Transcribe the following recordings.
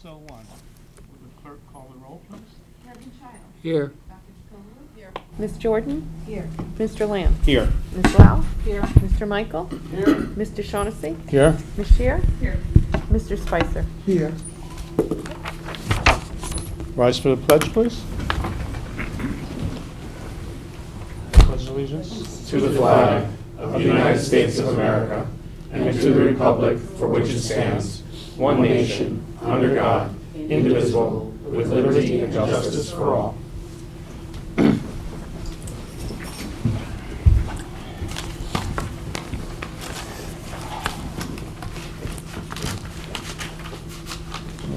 6:01. Will the clerk call the roll, please? Kevin Child. Here. Dr. Chacolo. Here. Ms. Jordan? Here. Mr. Lamb? Here. Ms. Lau? Here. Mr. Michael? Here. Mr. Shaughnessy? Here. Ms. Shear? Here. Mr. Spicer? Here. Rise for the pledge, please. Pledge allegiance to the flag of the United States of America and to the republic for which it stands, one nation, under God, indivisible, with liberty and justice for all.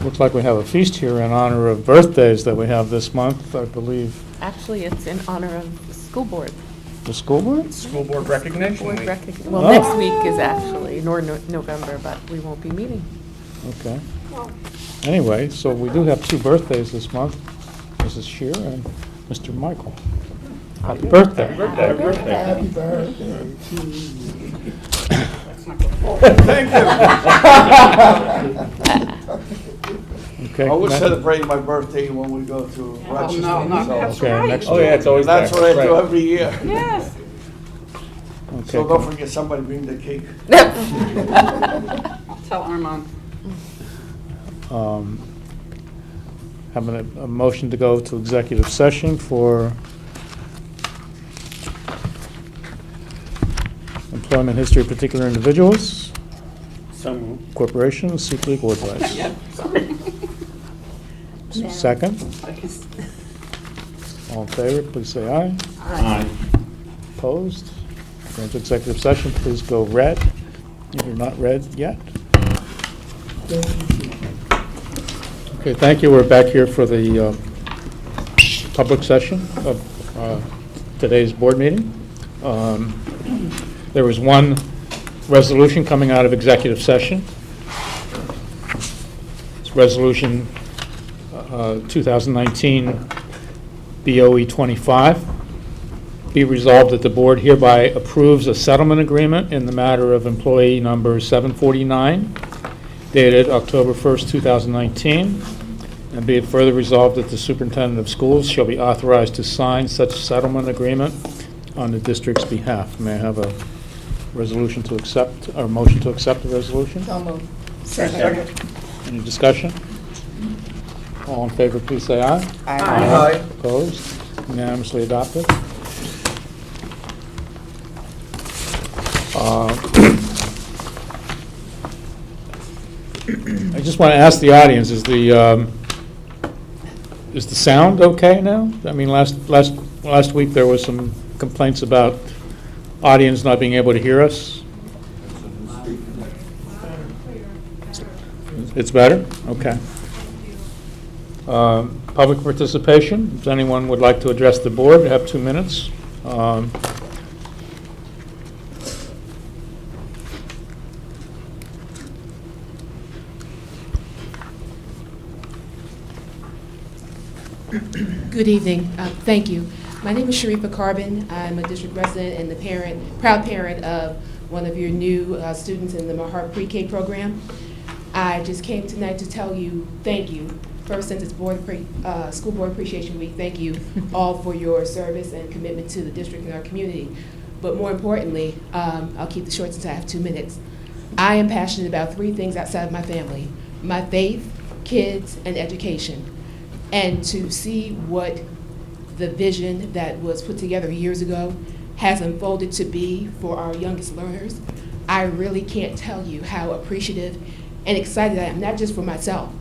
Looks like we have a feast here in honor of birthdays that we have this month, I believe. Actually, it's in honor of the school board. The school board? School board recognition Board week. Well, Oh. next week is actually November, but we won't be meeting. Okay. Anyway, so we do have two birthdays this month, Mrs. Shear and Mr. Michael. Happy birthday. Happy birthday. Happy birthday to you. Thank Okay. I was next- celebrating my birthday when we go to Rochester. That's so Okay, next. Oh, yeah, it's always there. That's what I do every year. Yes. Okay, So don't forget somebody bring the cake. Tell Armand. Having a motion to go to executive session for employment history of particular individuals, So moved. corporations, seek legal advice. Yep, sorry. Second, all in favor, please say aye. Aye. Opposed? Going to executive session, please go red if you're not red yet. Okay, thank you. We're back here for the public session of today's board meeting. There was one resolution coming out of executive session. It's Resolution 2019 BOE 25. Be resolved that the board hereby approves a settlement agreement in the matter of employee number 749, dated October 1st, 2019. And be it further resolved that the superintendent of schools shall be authorized to sign such settlement agreement on the district's behalf. May I have a resolution to accept, or motion to accept the resolution? Second. Any discussion? All in favor, please say aye. Aye. Opposed? Unanimously adopted. I just want to ask the audience, is the sound okay now? I mean, last week there was some complaints about audience not being able to hear us. It's better? Okay. Public participation. If anyone would like to address the board, we have 2 minutes. Good evening. Thank you. My name is Sharifa Carbon. I'm a district resident and the proud parent of one of your new students in the Mahart Pre-K program. I just came tonight to tell you thank you. First, since it's School Board Appreciation Week, thank you all for your service and commitment to the district and our community. But more importantly, I'll keep this short since I have 2 minutes. I am passionate about 3 things outside of my family: my faith, kids, and education. And to see what the vision that was put together years ago has unfolded to be for our youngest learners, I really can't tell you how appreciative and excited I am, not just for myself.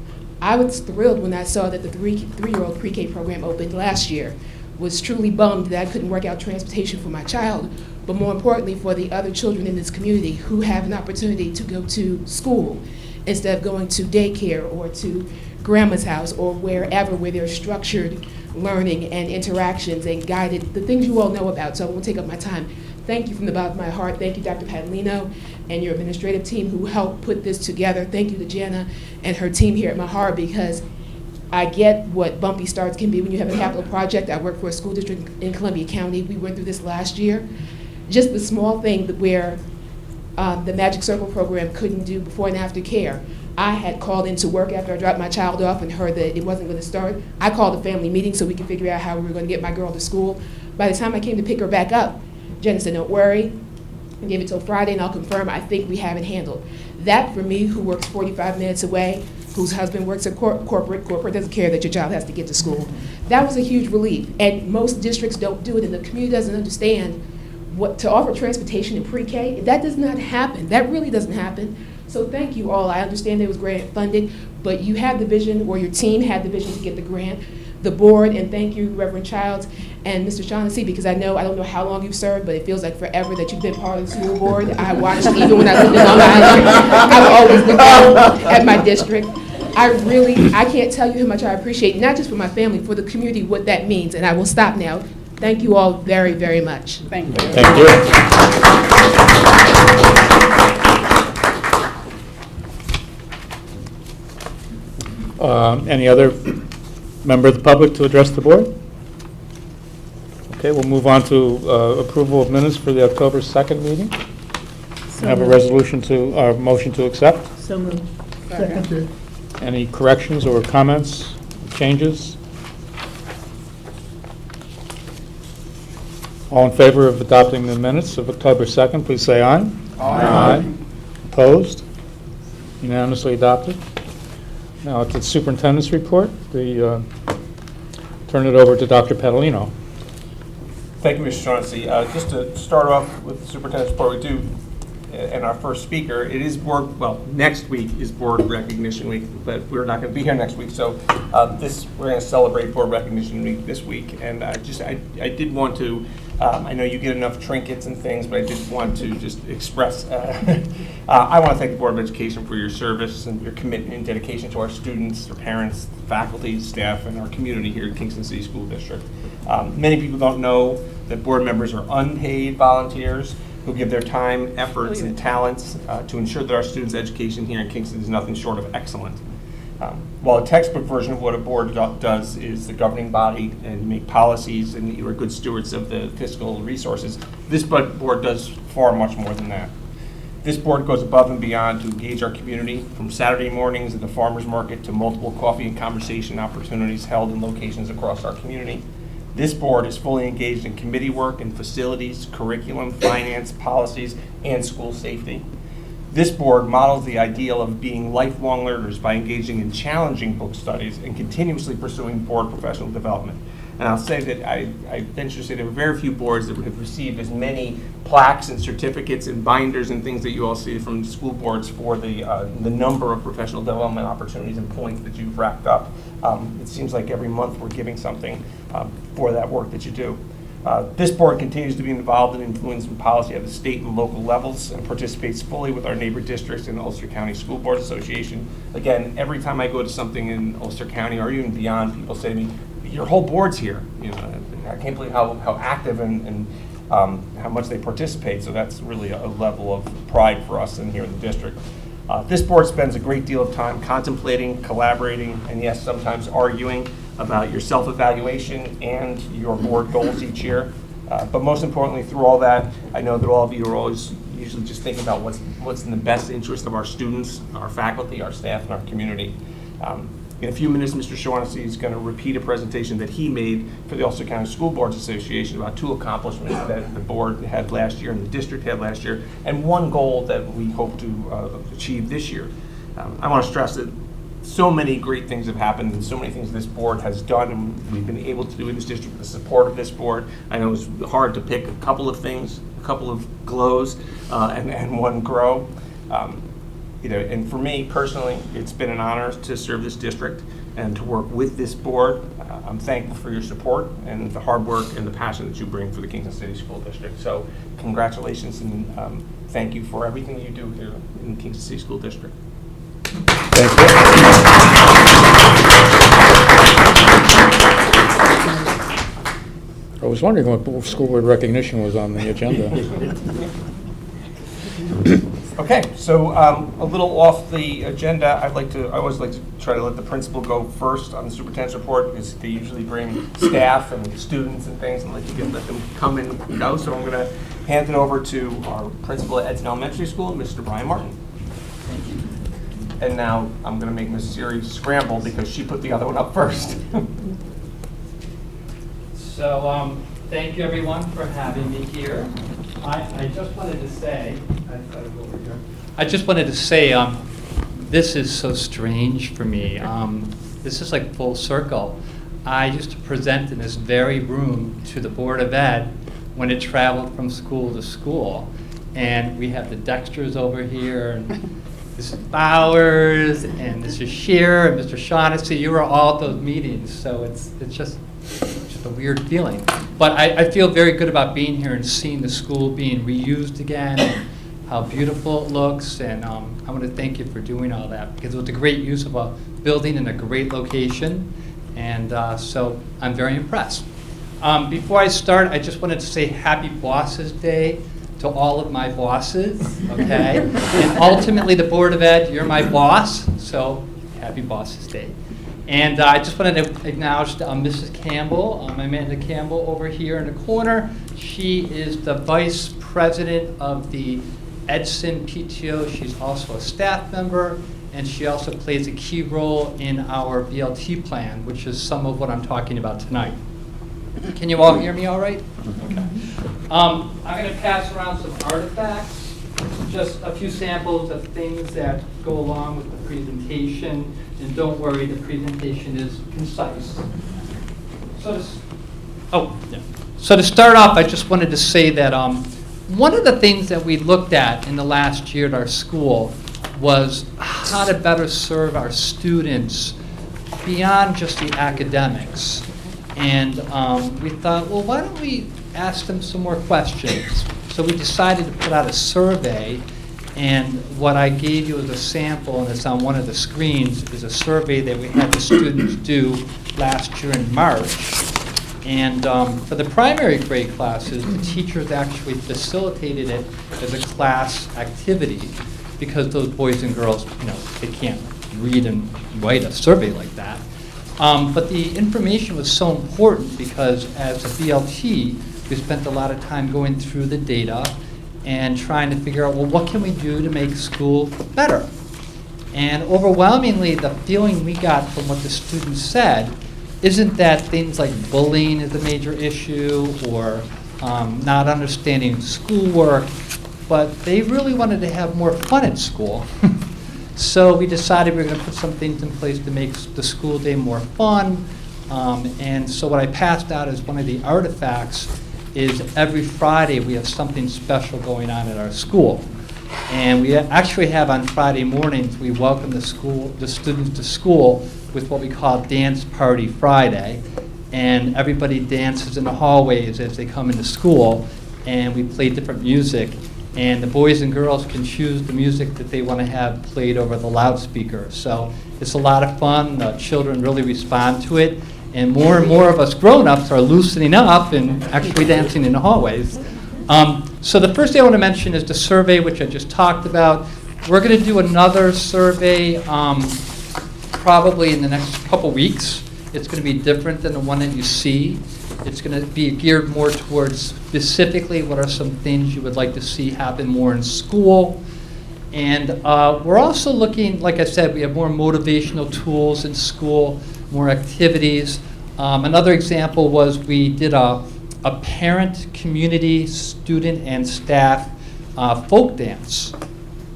I was thrilled when I saw that the three-year-old pre-K program opened last year. Was truly bummed that I couldn't work out transportation for my child, but more importantly for the other children in this community who have an opportunity to go to school instead of going to daycare or to grandma's house or wherever where there's structured learning and interactions and guided, the things you all know about, so I won't take up my time. Thank you from the bottom of my heart. Thank you, Dr. Padalino, and your administrative team who helped put this together. Thank you to Jana and her team here at Mahar, because I get what bumpy starts can be when you have a capital project. I work for a school district in Columbia County. We went through this last year. Just the small thing where the Magic Circle program couldn't do before and after care. I had called into work after I dropped my child off and heard that it wasn't going to start. I called a family meeting so we could figure out how we were going to get my girl to school. By the time I came to pick her back up, Jenna said, don't worry, I gave it till Friday and I'll confirm. I think we have it handled. That, for me, who works 45 minutes away, whose husband works at corporate doesn't care that your child has to get to school. That was a huge relief. And most districts don't do it, and the community doesn't understand what to offer transportation in pre-K. That does not happen. That really doesn't happen. So thank you all. I understand it was grant funded, but you had the vision, or your team had the vision to get the grant. The board, and thank you, Reverend Childs and Mr. Shaughnessy, because I don't know how long you've served, but it feels like forever that you've been part of the school board. I watched, even when I lived in Long Island, I would always look down at my district. I can't tell you how much I appreciate, not just for my family, for the community, what that means. And I will stop now. Thank you all very, very much. Thank you. Thank you. Any other member of the public to address the board? Okay, we'll move on to approval of minutes for the October 2nd meeting. Have a resolution motion to accept. So moved. Seconded. Any corrections or comments, changes? All in favor of adopting the minutes of October 2nd, please say aye. Aye. Opposed? Unanimously adopted. Now it's the Superintendent's Report. Turn it over to Dr. Petalino. Thank you, Mr. Shaughnessy. Just to start off with the Superintendent's Report, we do, and our first speaker, it is next week is Board Recognition Week, but we're not going to be here next week, so we're going to celebrate Board Recognition Week this week, and I did want to, I know you get enough trinkets and things, but I did want to just express, I want to thank the Board of Education for your service and your commitment and dedication to our students, their parents, faculty, staff, and our community here at Kingston City School District. Many people don't know that board members are unpaid volunteers who give their time, efforts, and talents to ensure that our students' education here in Kingston is nothing short of excellent. While a textbook version of what a board does is the governing body and make policies, and you are good stewards of the fiscal resources, this board does far much more than that. This board goes above and beyond to engage our community, from Saturday mornings at the farmers market to multiple coffee and conversation opportunities held in locations across our community. This board is fully engaged in committee work and facilities, curriculum, finance, policies, and school safety. This board models the ideal of being lifelong learners by engaging in challenging book studies and continuously pursuing board professional development. And I'll say that I venture to say there are very few boards that have received as many plaques and certificates and binders and things that you all see from school boards for the number of professional development opportunities and points that you've racked up. It seems like every month we're giving something for that work that you do. This board continues to be involved in influencing policy at the state and local levels and participates fully with our neighbor districts and the Ulster County School Board Association. Again, every time I go to something in Ulster County or even beyond, people say to me, your whole board's here. You know, I can't believe how active and how much they participate. So that's really a level of pride for us in here in the district. This board spends a great deal of time contemplating, collaborating, and yes, sometimes arguing about your self-evaluation and your board goals each year. But most importantly, through all that, I know that all of you are always usually just thinking about what's in the best interest of our students, our faculty, our staff, and our community. In a few minutes, Mr. Shaughnessy is going to repeat a presentation that he made for the Ulster County School Boards Association about 2 accomplishments that the board had last year and the district had last year, and 1 goal that we hope to achieve this year. I want to stress that so many great things have happened and so many things this board has done and we've been able to do in this district with the support of this board. I know it's hard to pick a couple of things, a couple of glows and 1 grow. You know, and for me personally, it's been an honor to serve this district and to work with this board. I'm thankful for your support and the hard work and the passion that you bring for the Kingston City School District. So congratulations and thank you for everything you do here in the Kingston City School District. Thank you. I was wondering what school board recognition was on the agenda. Okay, so a little off the agenda, I always like to try to let the principal go first on the superintendent's report because they usually bring staff and students and things and let them come and go. So I'm going to hand it over to our principal at Edson Elementary School, Mr. Brian Martin. And now I'm going to make Ms. Siri scramble because she put the other one up first. So, thank you everyone for having me here. I just wanted to say, this is so strange for me. This is like full circle. I used to present in this very room to the Board of Ed when it traveled from school to school. And we have the Dexters over here, and Mrs. Bowers, and Mr. Shearer, and Mr. Shaughnessy. You were all at those meetings, so it's just a weird feeling. But I feel very good about being here and seeing the school being reused again, and how beautiful it looks. And I want to thank you for doing all that, because it was a great use of a building in a great location. And so I'm very impressed. Before I start, I just wanted to say Happy Bosses Day to all of my bosses, okay? And ultimately, the Board of Ed, you're my boss, so Happy Bosses Day. And I just wanted to acknowledge Mrs. Campbell, Amanda Campbell over here in the corner. She is the Vice President of the Edson PTO. She's also a staff member, and she also plays a key role in our BLT plan, which is some of what I'm talking about tonight. Can you all hear me all right? Okay. I'm going to pass around some artifacts, just a few samples of things that go along with the presentation. And don't worry, the presentation is concise. So to start off, I just wanted to say that one of the things that we looked at in the last year at our school was how to better serve our students beyond just the academics. And we thought, well, why don't we ask them some more questions? So we decided to put out a survey, and what I gave you as a sample, and it's on one of the screens, is a survey that we had the students do last year in March. And for the primary grade classes, the teachers actually facilitated it as a class activity, because those boys and girls, they can't read and write a survey like that. But the information was so important because as a BLT, we spent a lot of time going through the data and trying to figure out, well, what can we do to make school better? And overwhelmingly, the feeling we got from what the students said isn't that things like bullying is a major issue or not understanding schoolwork, but they really wanted to have more fun at school. So we decided we were going to put some things in place to make the school day more fun. And so what I passed out as one of the artifacts is every Friday we have something special going on at our school. And we actually have on Friday mornings, we welcome the students to school with what we call Dance Party Friday. And everybody dances in the hallways as they come into school, and we play different music. And the boys and girls can choose the music that they want to have played over the loudspeaker. So it's a lot of fun. The children really respond to it. And more of us grown-ups are loosening up and actually dancing in the hallways. So the first thing I want to mention is the survey, which I just talked about. We're going to do another survey probably in the next couple weeks. It's going to be different than the one that you see. It's going to be geared more towards specifically what are some things you would like to see happen more in school. And we're also looking, like I said, we have more motivational tools in school, more activities. Another example was we did a parent, community, student, and staff folk dance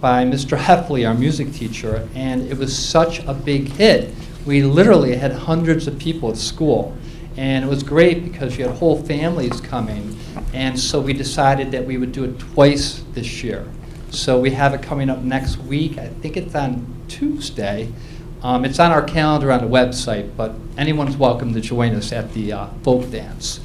by Mr. Heffley, our music teacher, and it was such a big hit. We literally had hundreds of people at school. And it was great because you had whole families coming. And so we decided that we would do it twice this year. So we have it coming up next week. I think it's on Tuesday. It's on our calendar on the website, but anyone's welcome to join us at the folk dance.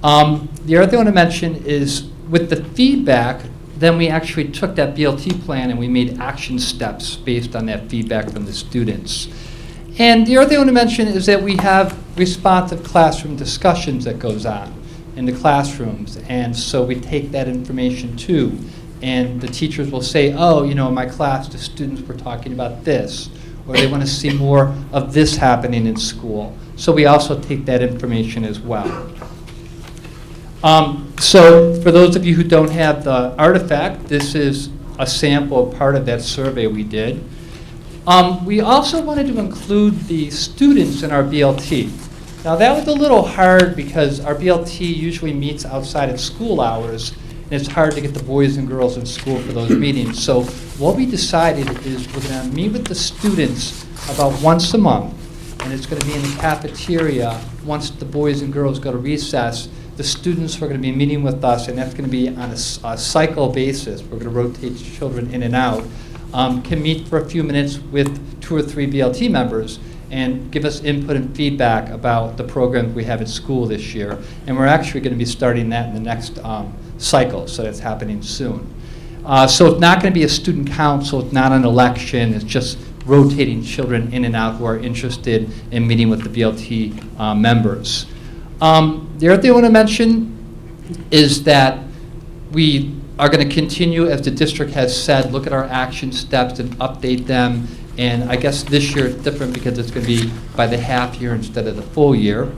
The other thing I want to mention is with the feedback, then we actually took that BLT plan and we made action steps based on that feedback from the students. And the other thing I want to mention is that we have responsive classroom discussions that goes on in the classrooms. And so we take that information too. And the teachers will say, oh, in my class, the students were talking about this, or they want to see more of this happening in school. So we also take that information as well. So for those of you who don't have the artifact, this is a sample, part of that survey we did. We also wanted to include the students in our BLT. Now that was a little hard because our BLT usually meets outside of school hours, and it's hard to get the boys and girls in school for those meetings. So what we decided is we're going to meet with the students about once a month, and it's going to be in the cafeteria. Once the boys and girls go to recess, the students are going to be meeting with us, and that's going to be on a cycle basis. We're going to rotate children in and out. Can meet for a few minutes with 2 or 3 BLT members and give us input and feedback about the programs we have at school this year. And we're actually going to be starting that in the next cycle, so that's happening soon. So it's not going to be a student council, it's not an election, it's just rotating children in and out who are interested in meeting with the BLT members. The other thing I want to mention is that we are going to continue, as the district has said, look at our action steps and update them. And I guess this year it's different because it's going to be by the half year instead of the full year.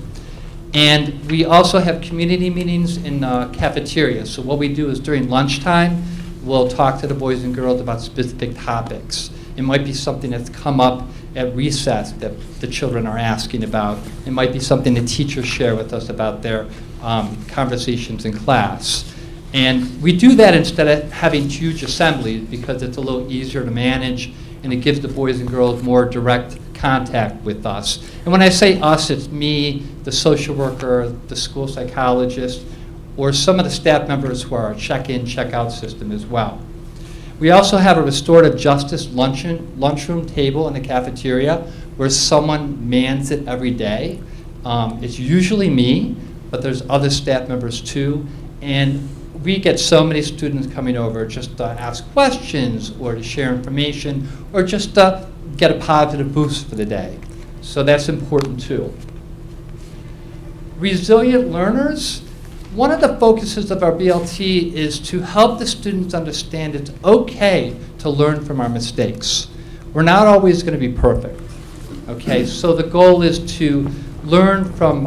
And we also have community meetings in cafeterias. So what we do is during lunchtime, we'll talk to the boys and girls about specific topics. It might be something that's come up at recess that the children are asking about. It might be something the teachers share with us about their conversations in class. And we do that instead of having huge assemblies because it's a little easier to manage and it gives the boys and girls more direct contact with us. And when I say us, it's me, the social worker, the school psychologist, or some of the staff members who are our check-in, check-out system as well. We also have a restorative justice lunchroom table in the cafeteria where someone mans it every day. It's usually me, but there's other staff members too. And we get so many students coming over just to ask questions or to share information or just to get a positive boost for the day. So that's important too. Resilient learners. One of the focuses of our BLT is to help the students understand it's okay to learn from our mistakes. We're not always going to be perfect. Okay, so the goal is to learn from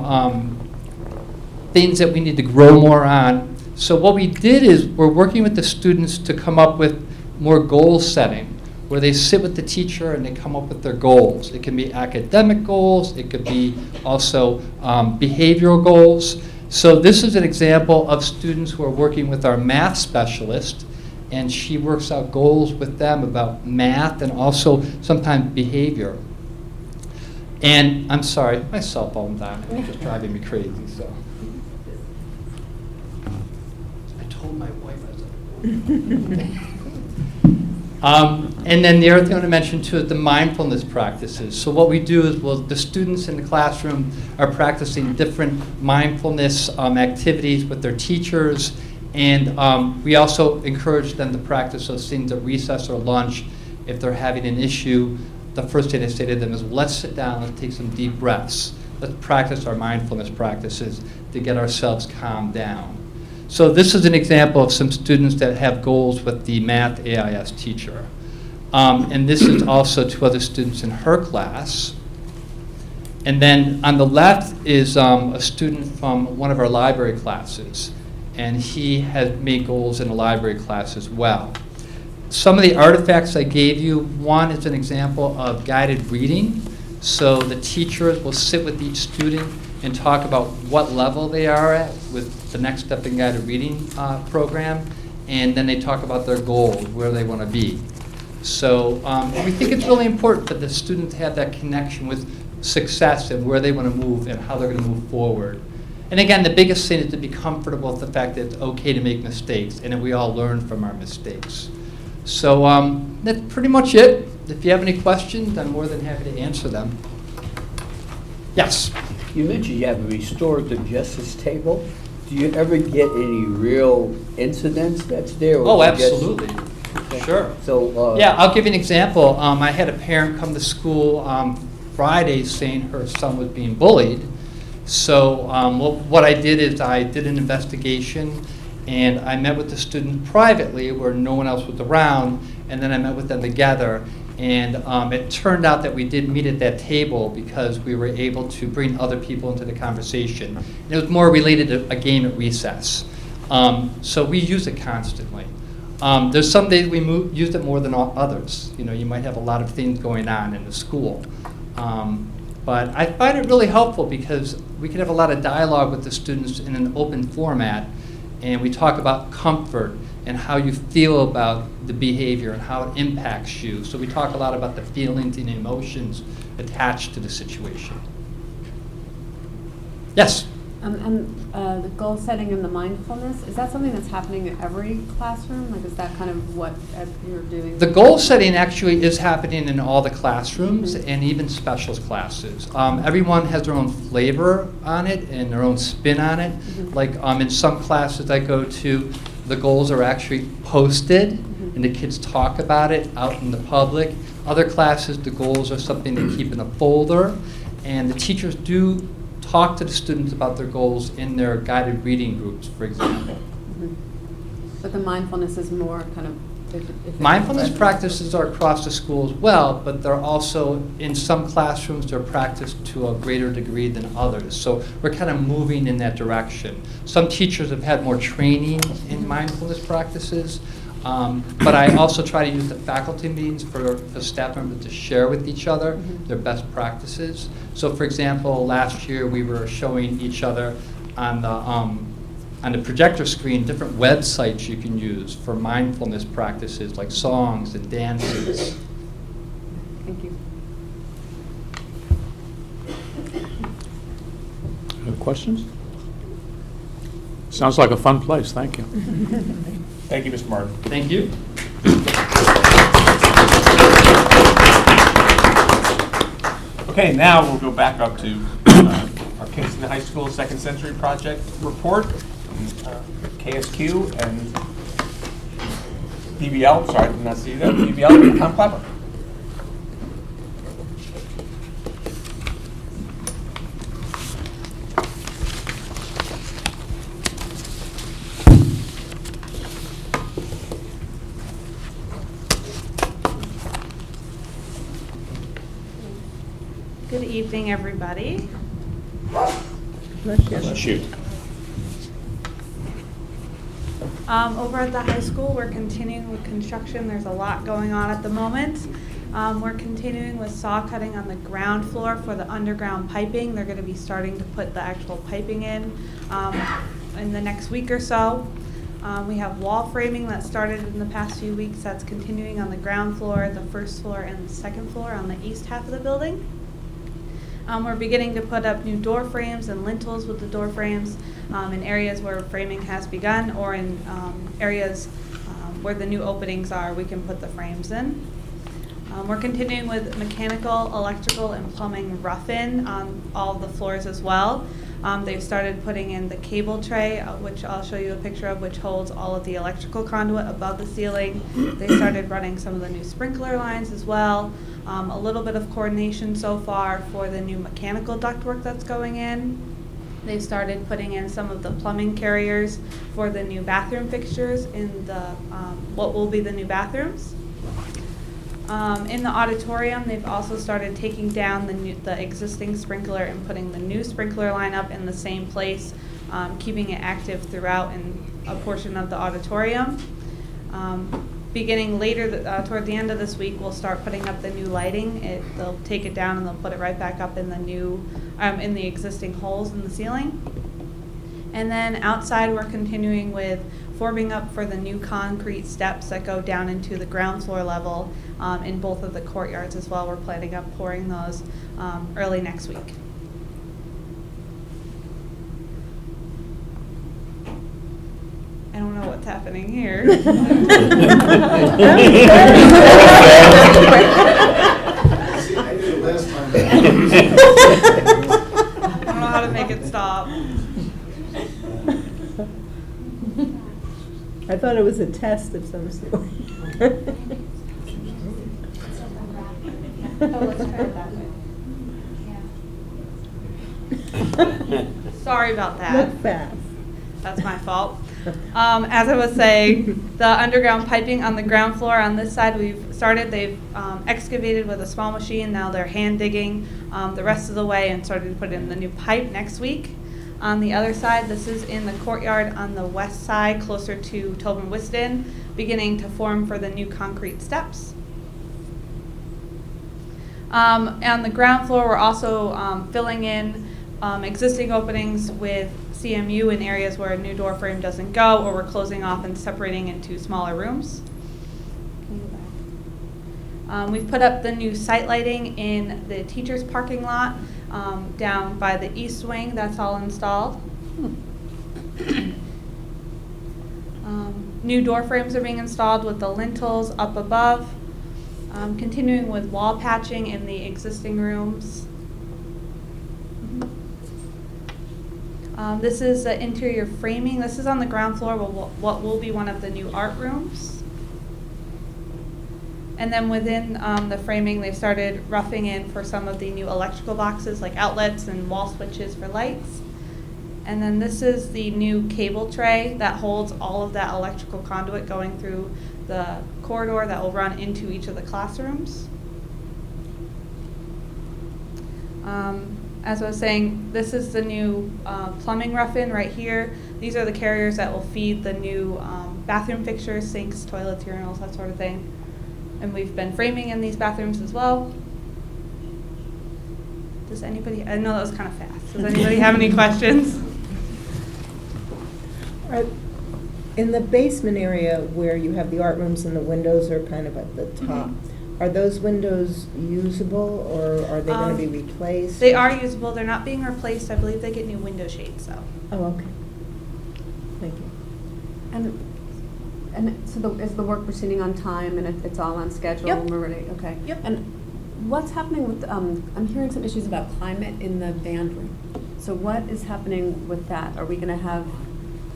things that we need to grow more on. So what we did is we're working with the students to come up with more goal setting, where they sit with the teacher and they come up with their goals. It can be academic goals, it could be also behavioral goals. So this is an example of students who are working with our math specialist, and she works out goals with them about math and also sometimes behavior. And I'm sorry, my cell phone's on, it's just driving me crazy, so. Told my wife and then the other thing I want to mention too is the mindfulness practices. So what we do is the students in the classroom are practicing different mindfulness activities with their teachers, and we also encourage them to practice those things at recess or lunch. If they're having an issue, the first thing I say to them is, let's sit down, let's take some deep breaths. Let's practice our mindfulness practices to get ourselves calmed down. So this is an example of some students that have goals with the math AIS teacher. And this is also 2 other students in her class. And then on the left is a student from one of our library classes. And he has made goals in a library class as well. Some of the artifacts I gave you, one is an example of guided reading. So the teachers will sit with each student and talk about what level they are at with the Next Step in Guided Reading program, and then they talk about their goals, where they want to be. So we think it's really important for the student to have that connection with success and where they want to move and how they're going to move forward. And again, the biggest thing is to be comfortable with the fact that it's okay to make mistakes and that we all learn from our mistakes. So that's pretty much it. If you have any questions, I'm more than happy to answer them. Yes? You mentioned you have a restorative justice table. Do you ever get any real incidents that's there? Or Oh, is it just- absolutely. Sure. So, Yeah, I'll give you an example. I had a parent come to school Friday saying her son was being bullied. So what I did is I did an investigation, and I met with the student privately where no one else was around, and then I met with them together. And it turned out that we did meet at that table because we were able to bring other people into the conversation. And it was more related to a game at recess. So we use it constantly. There's some days we used it more than others. You know, you might have a lot of things going on in the school. But I find it really helpful because we can have a lot of dialogue with the students in an open format, and we talk about comfort and how you feel about the behavior and how it impacts you. So we talk a lot about the feelings and emotions attached to the situation. Yes? And the goal setting and the mindfulness, is that something that's happening in every classroom? Like, is that kind of what you're doing? The goal setting actually is happening in all the classrooms and even specials classes. Everyone has their own flavor on it and their own spin on it. Like in some classes I go to, the goals are actually posted and the kids talk about it out in the public. Other classes, the goals are something they keep in a folder, and the teachers do talk to the students about their goals in their guided reading groups, for example. But the mindfulness is more kind of... Mindfulness practices are across the school as well, but they're also, in some classrooms, they're practiced to a greater degree than others. So we're kind of moving in that direction. Some teachers have had more training in mindfulness practices, but I also try to use the faculty meetings for the staff members to share with each other their best practices. So for example, last year we were showing each other on the projector screen different websites you can use for mindfulness practices like songs and dances. Thank you. Any questions? Sounds like a fun place, thank you. Thank you, Mr. Martin. Thank you. Okay, now we'll go back up to our Kingston High School Second Century Project report, KSQ and BBL. Sorry, I did not see that. BBL, Tom Clapper. Good evening, everybody. Shoot. Over at the high school, we're continuing with construction. There's a lot going on at the moment. We're continuing with saw cutting on the ground floor for the underground piping. They're going to be starting to put the actual piping in the next week or so. We have wall framing that started in the past few weeks. That's continuing on the ground floor, the first floor, and the second floor on the east half of the building. We're beginning to put up new door frames and lintels with the door frames in areas where framing has begun, or in areas where the new openings are, we can put the frames in. We're continuing with mechanical, electrical, and plumbing rough-in on all of the floors as well. They've started putting in the cable tray, which I'll show you a picture of, which holds all of the electrical conduit above the ceiling. They started running some of the new sprinkler lines as well. A little bit of coordination so far for the new mechanical ductwork that's going in. They started putting in some of the plumbing carriers for the new bathroom fixtures in the what will be the new bathrooms. In the auditorium, they've also started taking down the existing sprinkler and putting the new sprinkler line up in the same place, keeping it active throughout in a portion of the auditorium. Beginning later, toward the end of this week, we'll start putting up the new lighting. They'll take it down and they'll put it right back up in the new, in the existing holes in the ceiling. And then outside, we're continuing with forming up for the new concrete steps that go down into the ground floor level in both of the courtyards as well. We're planning on pouring those early next week. I don't know what's happening here. I don't know how to make it stop. I thought it was a test of some sort. Let's try it that way. Sorry about that. Look fast. That's my fault. As I was saying, the underground piping on the ground floor on this side, they've excavated with a small machine. Now they're hand digging the rest of the way and started to put in the new pipe next week. On the other side, this is in the courtyard on the west side, closer to Tobin Wisden, beginning to form for the new concrete steps. On the ground floor, we're also filling in existing openings with CMU in areas where a new door frame doesn't go, or we're closing off and separating into smaller rooms. We've put up the new site lighting in the teachers' parking lot down by the east wing. That's all installed. New door frames are being installed with the lintels up above. Continuing with wall patching in the existing rooms. This is the interior framing. This is on the ground floor, what will be one of the new art rooms. And then within the framing, they've started roughing in for some of the new electrical boxes, like outlets and wall switches for lights. And then this is the new cable tray that holds all of that electrical conduit going through the corridor that will run into each of the classrooms. As I was saying, this is the new plumbing rough-in right here. These are the carriers that will feed the new bathroom fixtures, sinks, toilets, urinals, that sort of thing. And we've been framing in these bathrooms as well. Does anybody, I know that was kind of fast. Does anybody have any questions? In the basement area where you have the art rooms and the windows are kind of at the top, are those windows usable, or are they going to be replaced? They are usable. They're not being replaced. I believe they get new window shades, though. Oh, okay. Thank you. And so is the work proceeding on time, and it's all on schedule? Yep. And we're ready? Okay. Yep. And what's happening with, I'm hearing some issues about climate in the band room. So what is happening with that? Are we going to have,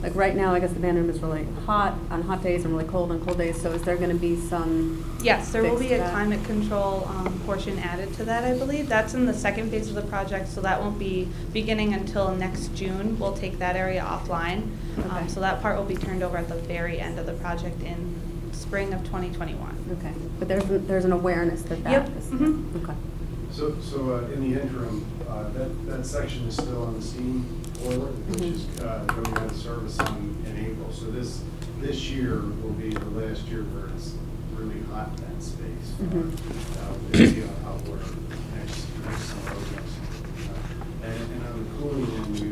like right now, I guess the band room is really hot on hot days and really cold on cold days, so is there going to be some? Yes, there will fix be to a that? climate control portion added to that, I believe. That's in the second phase of the project, so that won't be beginning until next June. We'll take that area offline. Okay. So that part will be turned over at the very end of the project in spring of 2021. Okay, but there's an awareness that Yep. is. Mhm. Okay. So in the interim, that section is still on the steam boiler, which is going out of service in April. So this year will be the last year where it's really hot in that space. We'll be on hot water next summer. And on the cooling end, we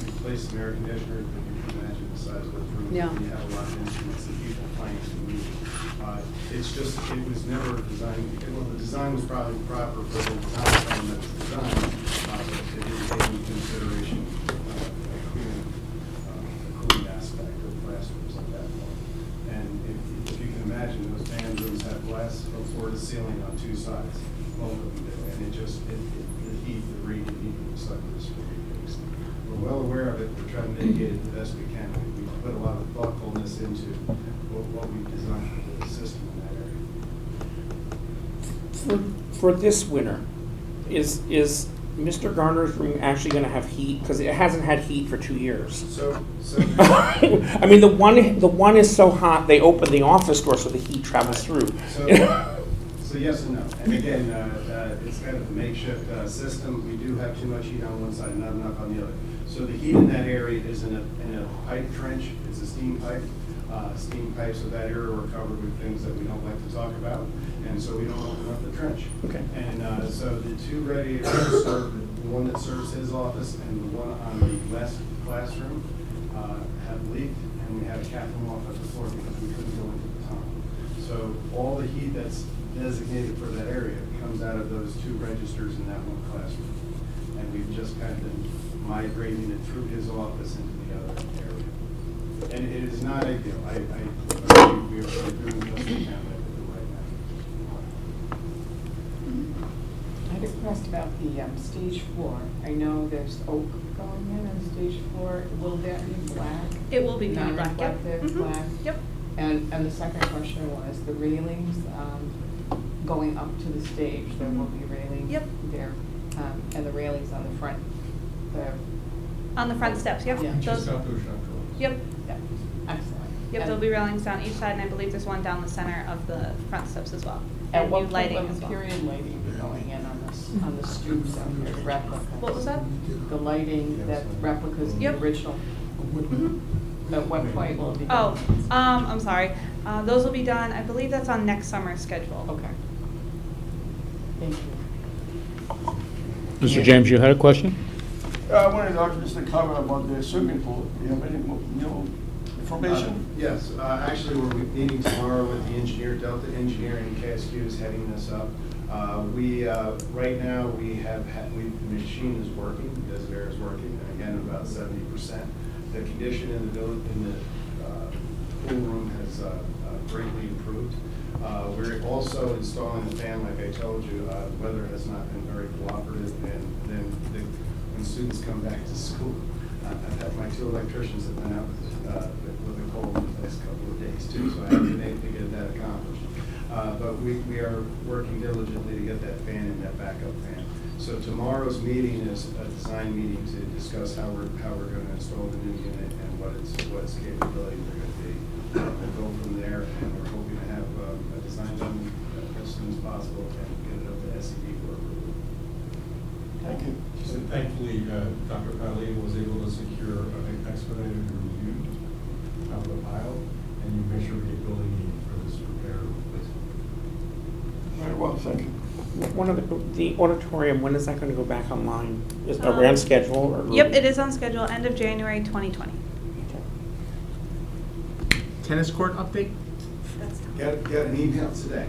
replaced some air conditioners, but you can imagine the size of those rooms. Yeah. You have a lot of instruments and people playing some music. It's just, it was never designed, well, the design was probably proper for the time frame that was designed, but it didn't take into consideration the cooling aspect of classrooms at that point. And if you can imagine, those band rooms have glass from floor to ceiling on two sides, both of them do, and the heat, the radiant heat from the sun is really big. We're well aware of it, we're trying to mitigate it the best we can. We put a lot of thoughtfulness into what we've designed for the system in that area. For this winter, is Mr. Garner's room actually going to have heat? Because it hasn't had heat for 2 years. So I mean, the one is so hot they open the office door so the heat travels through. So yes and no. And again, it's kind of a makeshift system. We do have too much heat on one side and not enough on the other. So the heat in that area is in a pipe trench. It's a steam pipe. Steam pipes of that area were covered with things that we don't like to talk about, and so we don't open up the trench. Okay. And so the two radiators serve, the one that serves his office and the one on the west classroom have leaked, and we had to cap them off at the floor because we couldn't go into the tunnel. So all the heat that's designated for that area comes out of those two registers in that one classroom. And we've just kind of been migrating it through his office into the other area. And it is not ideal. I believe we are doing the best we can with it right now. I had a question about the stage floor. I know there's oak going in on stage floor. Will that be black? It will be painted black. Yep. Non-reflective, black? Yep. And the second question was the railings going up to the stage. There will be railings there. And the railings on the front. On the front steps, yep. Yeah. Those, yep. Yeah. Excellent. Yep, there'll be railings down each side, and I believe there's one down the center of the front steps as well. And new what lighting will as the well. period lighting be going in on the lights on the stoops out there, replica. What was that? The lighting that replicas the Yep. original. At what point will it be Oh, done? I'm sorry. Those will be done, I believe that's on next summer's schedule. Okay. Thank you. Mr. James, you had a question? I wanted to ask Mr. Carver about the swimming pool. Do you have any new information? Yes, actually, we're meeting tomorrow with the engineer, Delta Engineering, KSQ is heading this up. Right now, the machine is working, the Desivare is working, and again, about 70%. The condition in the pool room has greatly improved. We're also installing the fan, like I told you. The weather has not been very cooperative, and then when students come back to school, I've had my 2 electricians have been out with a cold the last couple of days too, so I haven't been able to get that accomplished. But we are working diligently to get that fan and that backup fan. So tomorrow's meeting is a design meeting to discuss how we're going to install the new unit and what its capabilities are going to be. We'll go from there, and we're hoping to have a design done as soon as possible and get it up to SED for approval. Thank you. She said thankfully, Dr. Piley was able to secure an expedited review of the file, and you make sure we get building need for this repair replacement. Very well, thank you. One of the auditorium, when is that going to go back online? Is it around schedule? Or? Yep, it is on schedule, end of January 2020. Tennis court update? Got an email today.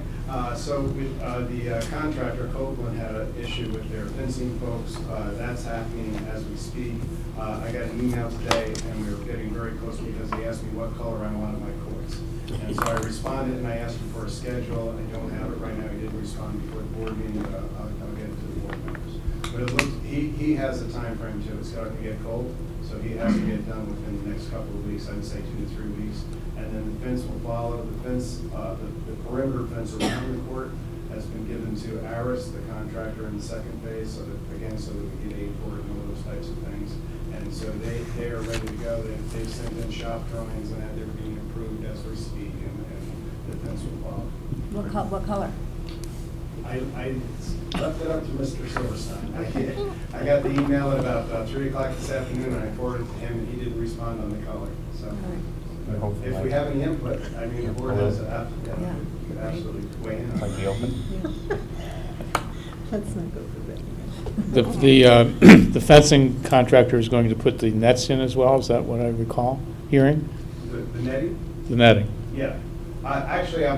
So with the contractor, Copeland, had an issue with their fencing folks. That's happening as we speak. I got an email today, and we were getting very close because he asked me what color I wanted my courts. And so I responded, and I asked him for a schedule. I don't have it right now. He didn't respond before the board meeting, but I'll get it to the board members. But it looks, he has a time frame too. It's starting to get cold, so he has to get done within the next couple of weeks. I'd say 2 to 3 weeks. And then the fence will follow. The fence, the perimeter fence around the court has been given to Aris, the contractor, in the second phase, so that, again, so that we get aid for it and all those types of things. And so they are ready to go. They've sent in shop drawings, and they're being approved as we speak, and the fence will follow. What color? I left it up to Mr. Silverstein. I got the email at about 3 o'clock this afternoon, and I forwarded it to him, and he didn't respond on the color. So if we have any input, I mean, the board has absolutely weigh in. Like the open? Let's not go for that. The fencing contractor is going to put the nets in as well, is that what I recall hearing? The netting? The netting. Yeah. Actually, I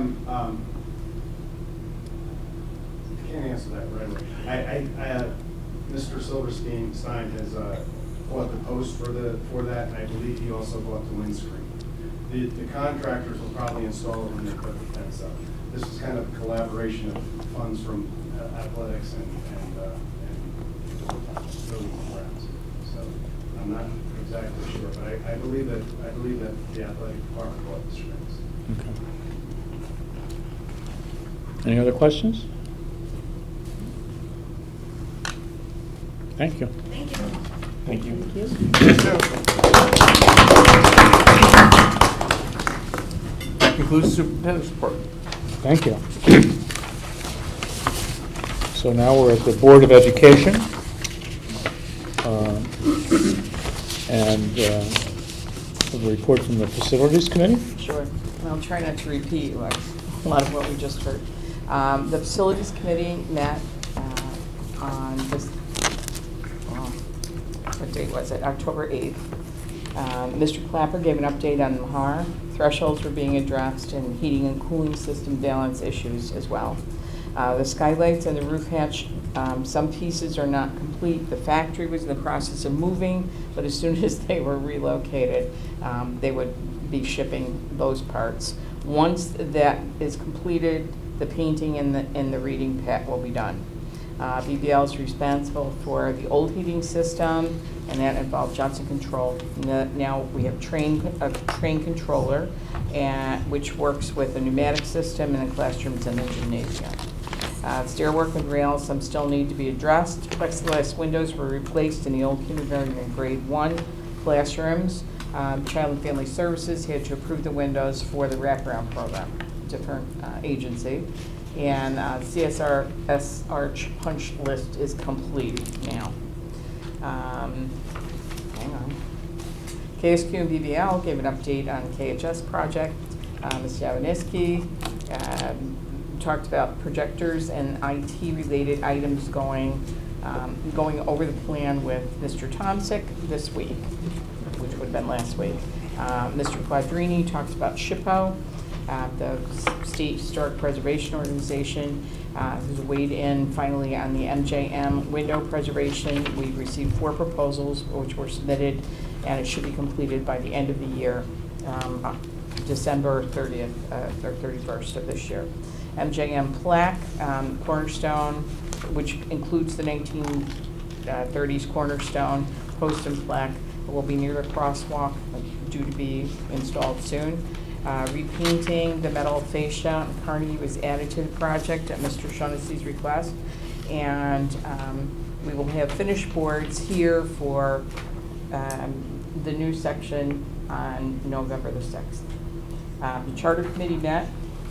can't answer that right away. Mr. Silverstein has bought the post for that, and I believe he also bought the windscreen. The contractors will probably install it when they put the fence up. This is kind of a collaboration of funds from athletics and building grounds. So I'm not exactly sure, but I believe that the athletic department bought the strings. Okay. Any other questions? Thank you. Thank you. Thank you. That concludes the superintendent's report. Thank you. So now we're at the Board of Education. And a report from the Facilities Committee. Sure. I'll try not to repeat a lot of what we just heard. The Facilities Committee met on this, what date was it? October 8th. Mr. Clapper gave an update on Mahar. Thresholds were being addressed and heating and cooling system balance issues as well. The skylights and the roof hatch, some pieces are not complete. The factory was in the process of moving, but as soon as they were relocated, they would be shipping those parts. Once that is completed, the painting and the reading pad will be done. BBL is responsible for the old heating system, and that involved Johnson Control. Now we have a train controller, which works with a pneumatic system in the classrooms and the gymnasium. Stairwork and rails, some still need to be addressed. Plexiglass windows were replaced in the old kindergarten and grade 1 classrooms. Child and Family Services had to approve the windows for the wraparound program, different agency. And CSRS Arch punch list is complete now. Hang on. KSQ and BBL gave an update on KHS project. Ms. Yavaniski talked about projectors and IT-related items going over the plan with Mr. Tomsick this week, which would have been last week. Mr. Quadrini talked about SHPO, the State Historic Preservation Organization, who's weighed in finally on the MJM window preservation. We've received 4 proposals, which were submitted, and it should be completed by the end of the year, December 30th or 31st of this year. MJM plaque, cornerstone, which includes the 1930s cornerstone, post and plaque, will be near the crosswalk, due to be installed soon. Repainting the metal fascia in Carnegie was added to the project at Mr. Shaughnessy's request. And we will have finished boards here for the new section on November the 6th. The Charter Committee met,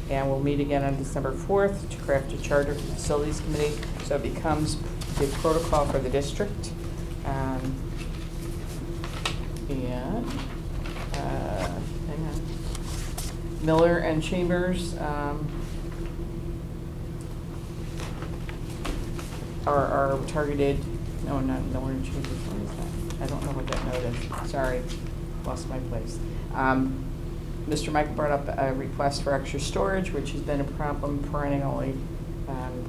and we'll meet again on December 4th to craft a charter for the Facilities Committee, so it becomes the protocol for the district. Hang on. Miller and Chambers are targeted. No, not Miller and Chambers. What is that? I don't know what that note is. Sorry, lost my place. Mr. Mike brought up a request for extra storage, which has been a problem perennially.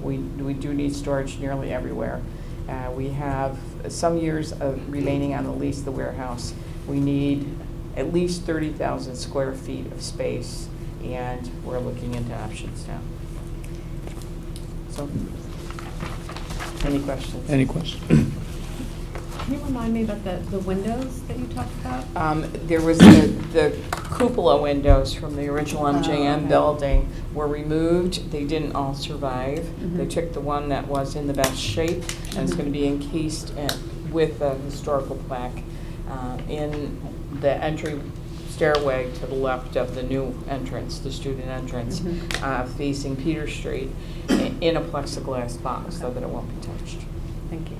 We do need storage nearly everywhere. We have some years of remaining on the lease, the warehouse. We need at least 30,000 square feet of space, and we're looking into options now. So, any questions? Any questions? Can you remind me about the windows that you talked about? There was the cupola windows from the original MJM building were removed. They didn't all survive. They took the one that was in the best shape, and it's going to be encased with a historical plaque in the entry stairway to the left of the new entrance, the student entrance, facing Peter Street, in a plexiglass box so that it won't be touched. Thank you.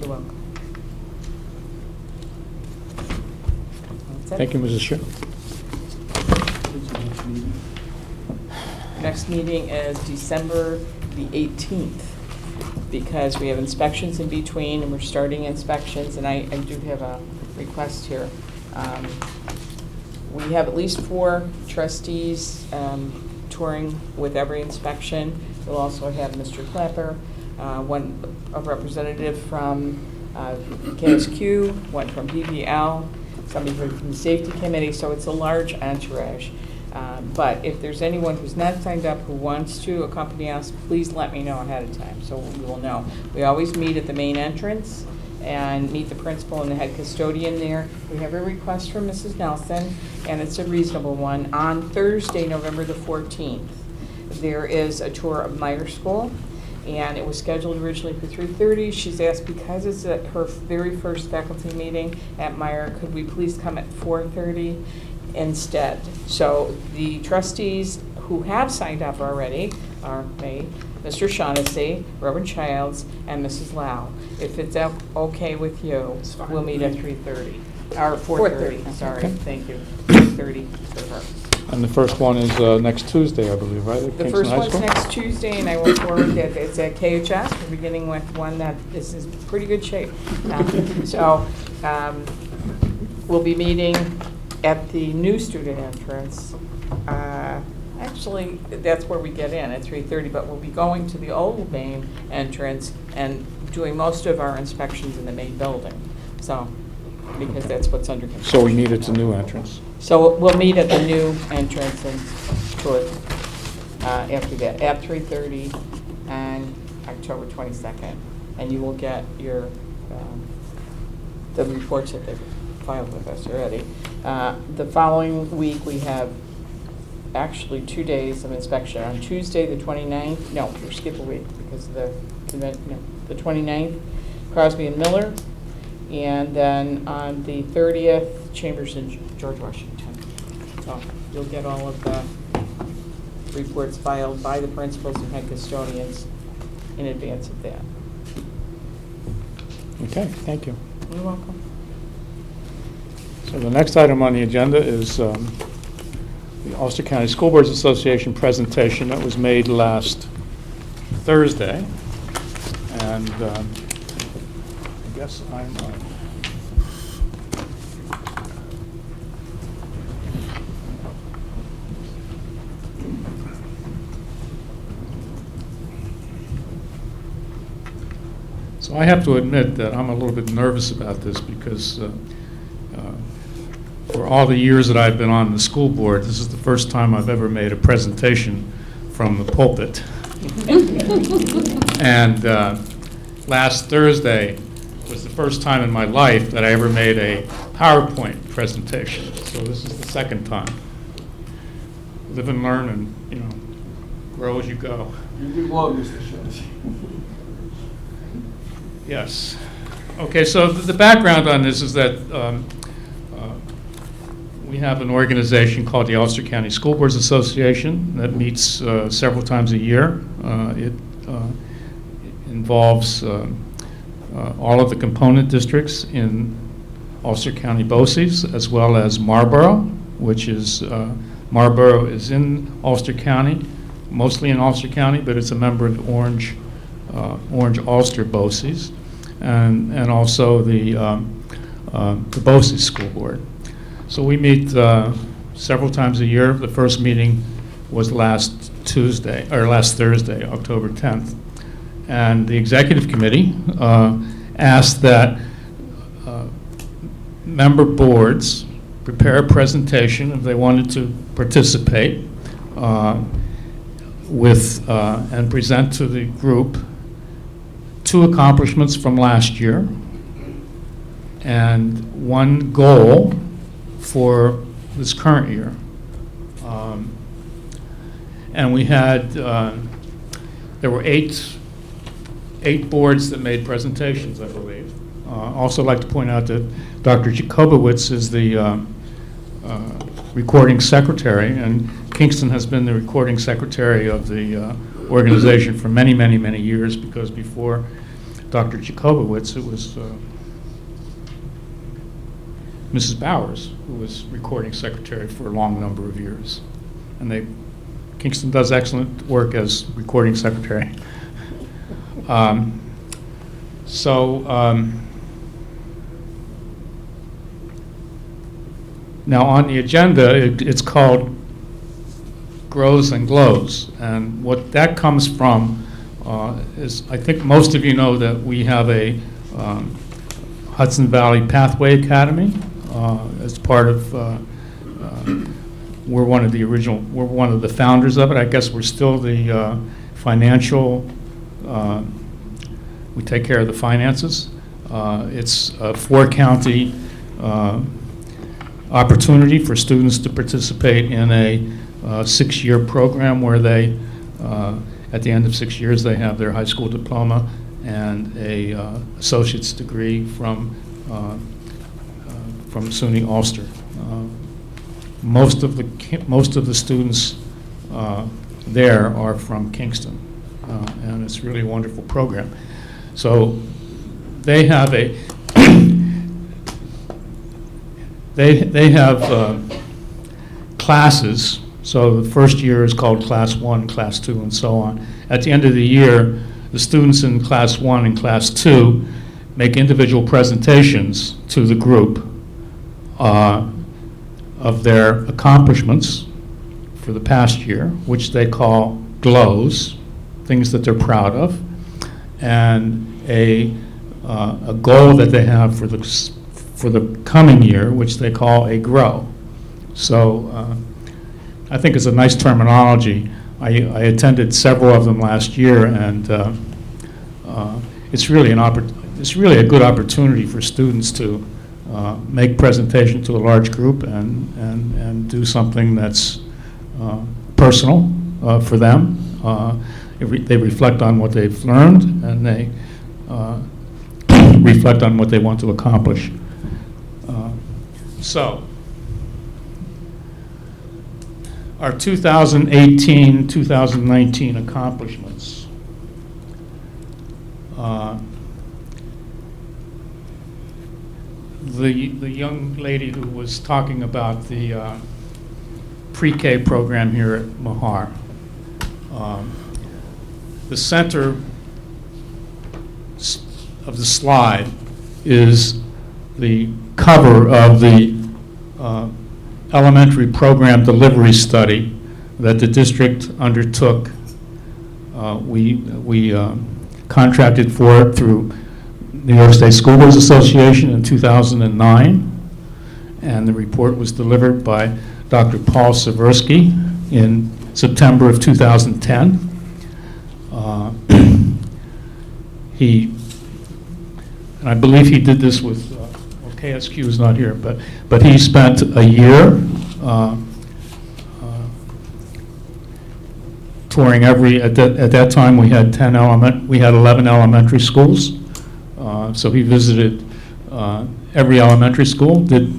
You're welcome. Thank you, Mrs. Chair. Next meeting is December the 18th, because we have inspections in between, and we're starting inspections, and I do have a request here. We have at least 4 trustees touring with every inspection. We'll also have Mr. Clapper, a representative from KSQ, one from BBL, somebody from the safety committee, so it's a large entourage. But if there's anyone who's not signed up who wants to accompany us, please let me know ahead of time so we will know. We always meet at the main entrance and meet the principal and the head custodian there. We have a request from Mrs. Nelson, and it's a reasonable one. On Thursday, November the 14th, there is a tour of Meyer School, and it was scheduled originally for 3:30. She's asked, because it's her very first faculty meeting at Meyer, could we please come at 4:30 instead? So the trustees who have signed up already are me, Mr. Shaughnessy, Reverend Childs, and Mrs. Lau. If it's okay with you, we'll meet at 3:30, or 4:30, sorry, thank you, 3:30 for her. And the first one is next Tuesday, I believe, right? at The Kingston first High one's School? next Tuesday, and I will forward that. It's at KHS. We're beginning with one that is in pretty good shape. We'll be meeting at the new student entrance. Actually, that's where we get in at 3:30, but we'll be going to the old main entrance and doing most of our inspections in the main building. So, because that's what's under construction. So we meet at the new entrance. So we'll meet at the new entrance and tour after that, at 3:30 on October 22nd. And you will get your, the reports that they've filed with us already. The following week, we have actually 2 days of inspection. On Tuesday, the 29th, no, we'll skip a week because of the convention, no, the 29th, Crosby and Miller. And then on the 30th, Chambers and George Washington. So you'll get all of the reports filed by the principals and head custodians in advance of that. Okay, thank you. You're welcome. So the next item on the agenda is the Ulster County School Boards Association presentation that was made last Thursday. And I guess I'm... So I have to admit that I'm a little bit nervous about this because for all the years that I've been on the school board, this is the first time I've ever made a presentation from the pulpit. And last Thursday was the first time in my life that I ever made a PowerPoint presentation. So this is the second time. Live and learn and, grow as you go. You did well, Mr. Shaughnessy. Yes. Okay, so the background on this is that we have an organization called the Ulster County School Boards Association that meets several times a year. It involves all of the component districts in Ulster County BOCES, as well as Marlborough, which is, Marlborough is in Ulster County, mostly in Ulster County, but it's a member of the Orange Ulster BOCES, and also the BOCES School Board. So we meet several times a year. The first meeting was last Thursday, October 10th. And the executive committee asked that member boards prepare a presentation if they wanted to participate and present to the group 2 accomplishments from last year and 1 goal for this current year. And we had, there were 8 boards that made presentations, I believe. Also like to point out that Dr. Jacobowitz is the recording secretary, and Kingston has been the recording secretary of the organization for many, many, many years, because before Dr. Jacobowitz, it was Mrs. Bowers, who was recording secretary for a long number of years. And Kingston does excellent work as recording secretary. Now on the agenda, it's called Grows and Glows. And what that comes from is, I think most of you know that we have a Hudson Valley Pathway Academy as part of, we're one of the founders of it. I guess we're still the financial, we take care of the finances. It's a 4-county opportunity for students to participate in a 6-year program where they, at the end of 6 years, they have their high school diploma and a associate's degree from SUNY Ulster. Most of the students there are from Kingston, and it's really a wonderful program. So they have classes. So the first year is called Class 1, Class 2, and so on. At the end of the year, the students in Class 1 and Class 2 make individual presentations to the group of their accomplishments for the past year, which they call glows, things that they're proud of, and a goal that they have for the coming year, which they call a grow. So I think it's a nice terminology. I attended several of them last year, and it's really a good opportunity for students to make presentation to a large group and do something that's personal for them. They reflect on what they've learned, and they reflect on what they want to accomplish. our 2018-2019 accomplishments. The young lady who was talking about the pre-K program here at Mahar. The center of the slide is the cover of the elementary program delivery study that the district undertook. We contracted for it through New York State School Boards Association in 2009, and the report was delivered by Dr. Paul Seversky in September of 2010. And I believe he did this with, well, KSQ is not here, but he spent a year touring at that time we had 11 elementary schools. So he visited every elementary school, did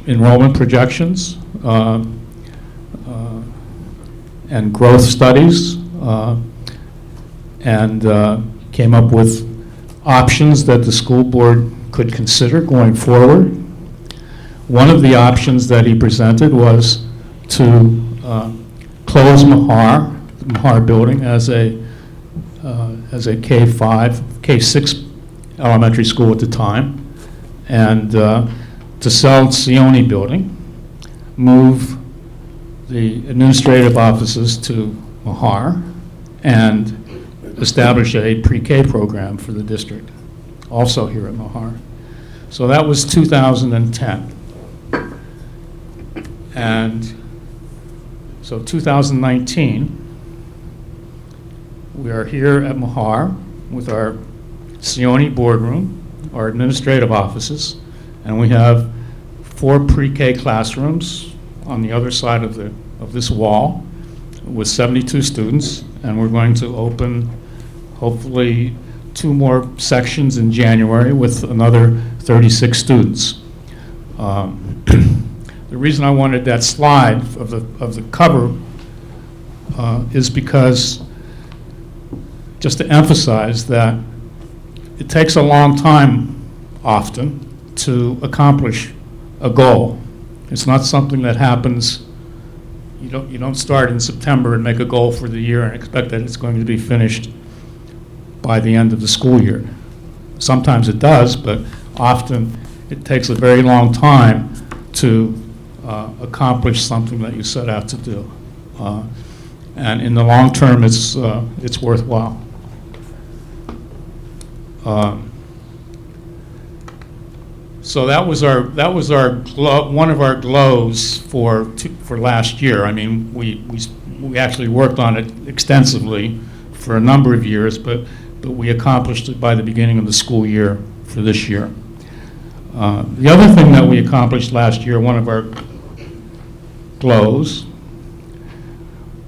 enrollment projections and growth studies, and came up with options that the school board could consider going forward. One of the options that he presented was to close Mahar, the Mahar building, as a K-5, K-6 elementary school at the time, and to sell Sione building, move the administrative offices to Mahar, and establish a pre-K program for the district, also here at Mahar. So that was 2010. And so 2019, we are here at Mahar with our Sione boardroom, our administrative offices, and we have 4 pre-K classrooms on the other side of this wall with 72 students, and we're going to open hopefully 2 more sections in January with another 36 students. The reason I wanted that slide of the cover is because, just to emphasize that it takes a long time often to accomplish a goal. It's not something that happens, you don't start in September and make a goal for the year and expect that it's going to be finished by the end of the school year. Sometimes it does, but often it takes a very long time to accomplish something that you set out to do. And in the long term, it's worthwhile. So that was one of our glows for last year. I mean, we actually worked on it extensively for a number of years, but we accomplished it by the beginning of the school year for this year. The other thing that we accomplished last year, one of our glows,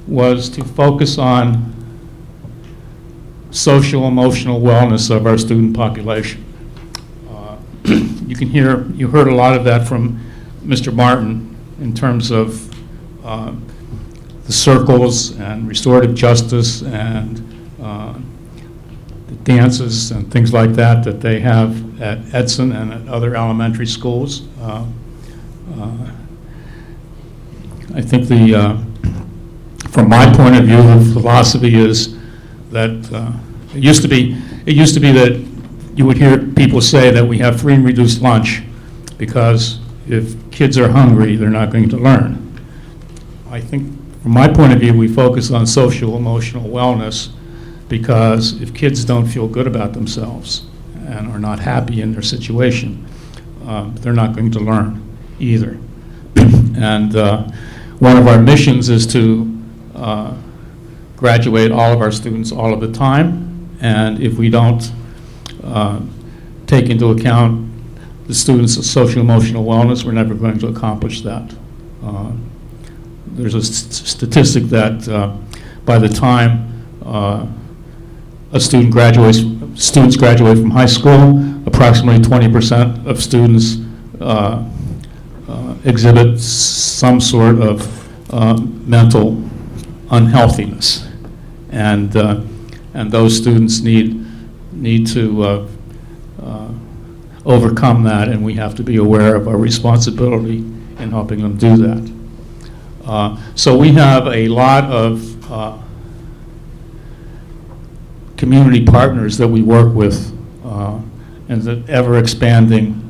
was to focus on social emotional wellness of our student population. You heard a lot of that from Mr. Martin in terms of the circles and restorative justice and the dances and things like that they have at Edson and at other elementary schools. I think from my point of view, the philosophy is that it used to be that you would hear people say that we have free and reduced lunch because if kids are hungry, they're not going to learn. I think from my point of view, we focus on social emotional wellness because if kids don't feel good about themselves and are not happy in their situation, they're not going to learn either. And one of our missions is to graduate all of our students all of the time, and if we don't take into account the students' social emotional wellness, we're never going to accomplish that. There's a statistic that by the time students graduate from high school, approximately 20% of students exhibit some sort of mental unhealthiness. And those students need to overcome that, and we have to be aware of our responsibility in helping them do that. So we have a lot of community partners that we work with, and the ever-expanding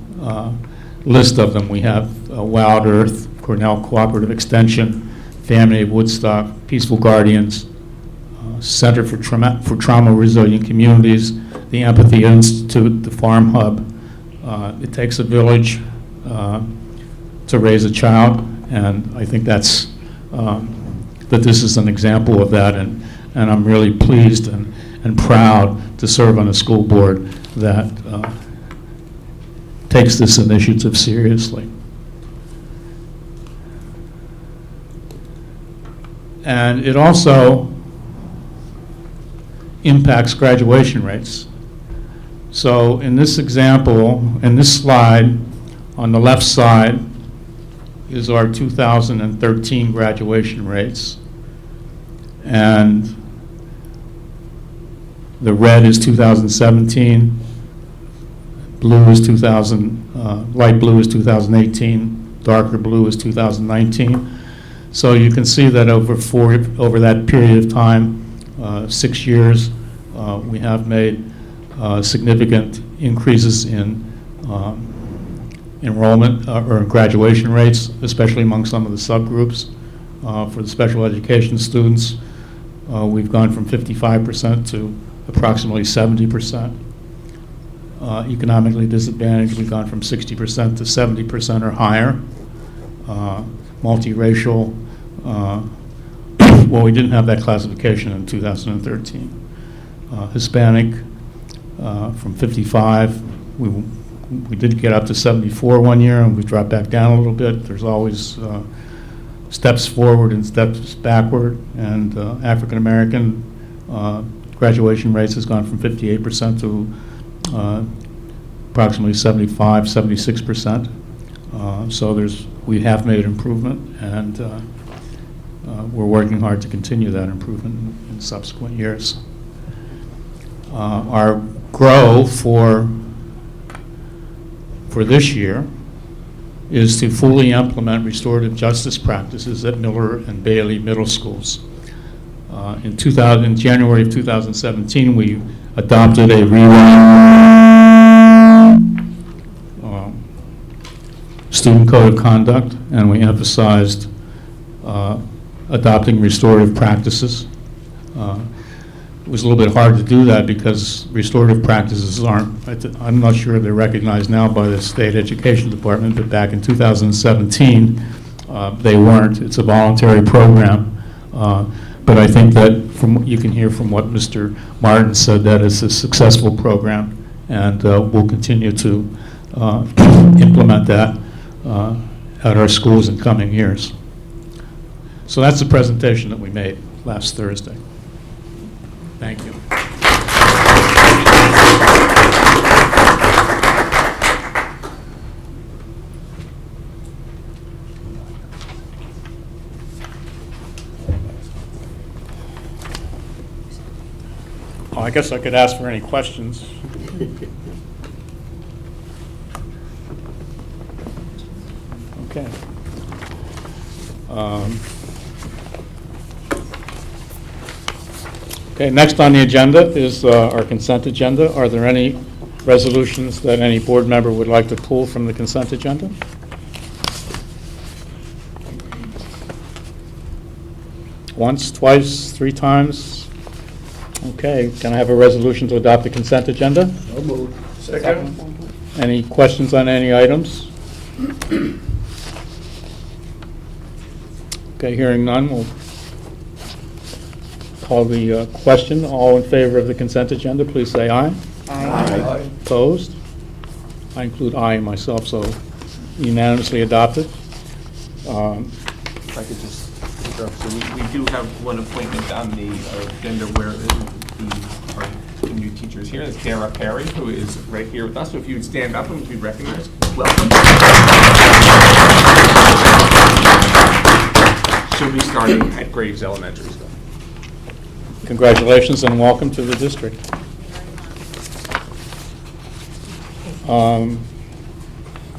list of them. We have Wild Earth, Cornell Cooperative Extension, Family of Woodstock, Peaceful Guardians, Center for Trauma-Resilient Communities, the Empathy Institute, the Farm Hub. It takes a village to raise a child, and I think that's that this is an example of that, and I'm really pleased and proud to serve on a school board that takes this initiative seriously. And it also impacts graduation rates. So in this example, in this slide, on the left side is our 2013 graduation rates. And the red is 2017, blue is light blue is 2018, darker blue is 2019. So you can see that over that period of time, 6 years, we have made significant increases in enrollment or graduation rates, especially among some of the subgroups. For the special education students, we've gone from 55% to approximately 70%. Economically disadvantaged, we've gone from 60% to 70% or higher. Multiracial, well, we didn't have that classification in 2013. Hispanic, from 55, we did get up to 74 one year, and we dropped back down a little bit. There's always steps forward and steps backward. And African American graduation rates has gone from 58% to approximately 75, 76%. So we have made improvement, and we're working hard to continue that improvement in subsequent years. Our grow for this year is to fully implement restorative justice practices at Miller and Bailey middle schools. In January of 2017, we adopted a student code of conduct, and we emphasized adopting restorative practices. It was a little bit hard to do that because restorative practices I'm not sure they're recognized now by the State Education Department, but back in 2017, they weren't. It's a voluntary program. But I think that from what you can hear from what Mr. Martin said, that it's a successful program, and we'll continue to implement that at our schools in coming years. So that's the presentation that we made last Thursday. Thank you. I guess I could ask for any questions. Okay. Okay, next on the agenda is our consent agenda. Are there any resolutions that any board member would like to pull from the consent agenda? Once, twice, 3 times? Okay, can I have a resolution to adopt the consent agenda? So moved. Second. Any questions on any items? Okay, hearing none, we'll call the question. All in favor of the consent agenda, please say aye. Aye. Opposed? I include aye myself, so unanimously adopted. If I could just interrupt, so we do have one appointment on the agenda where our new teacher is here, Tara Perry, who is right here with us. So if you would stand up and be recognized, welcome. she'll be starting at Graves Elementary School. Congratulations and welcome to the district.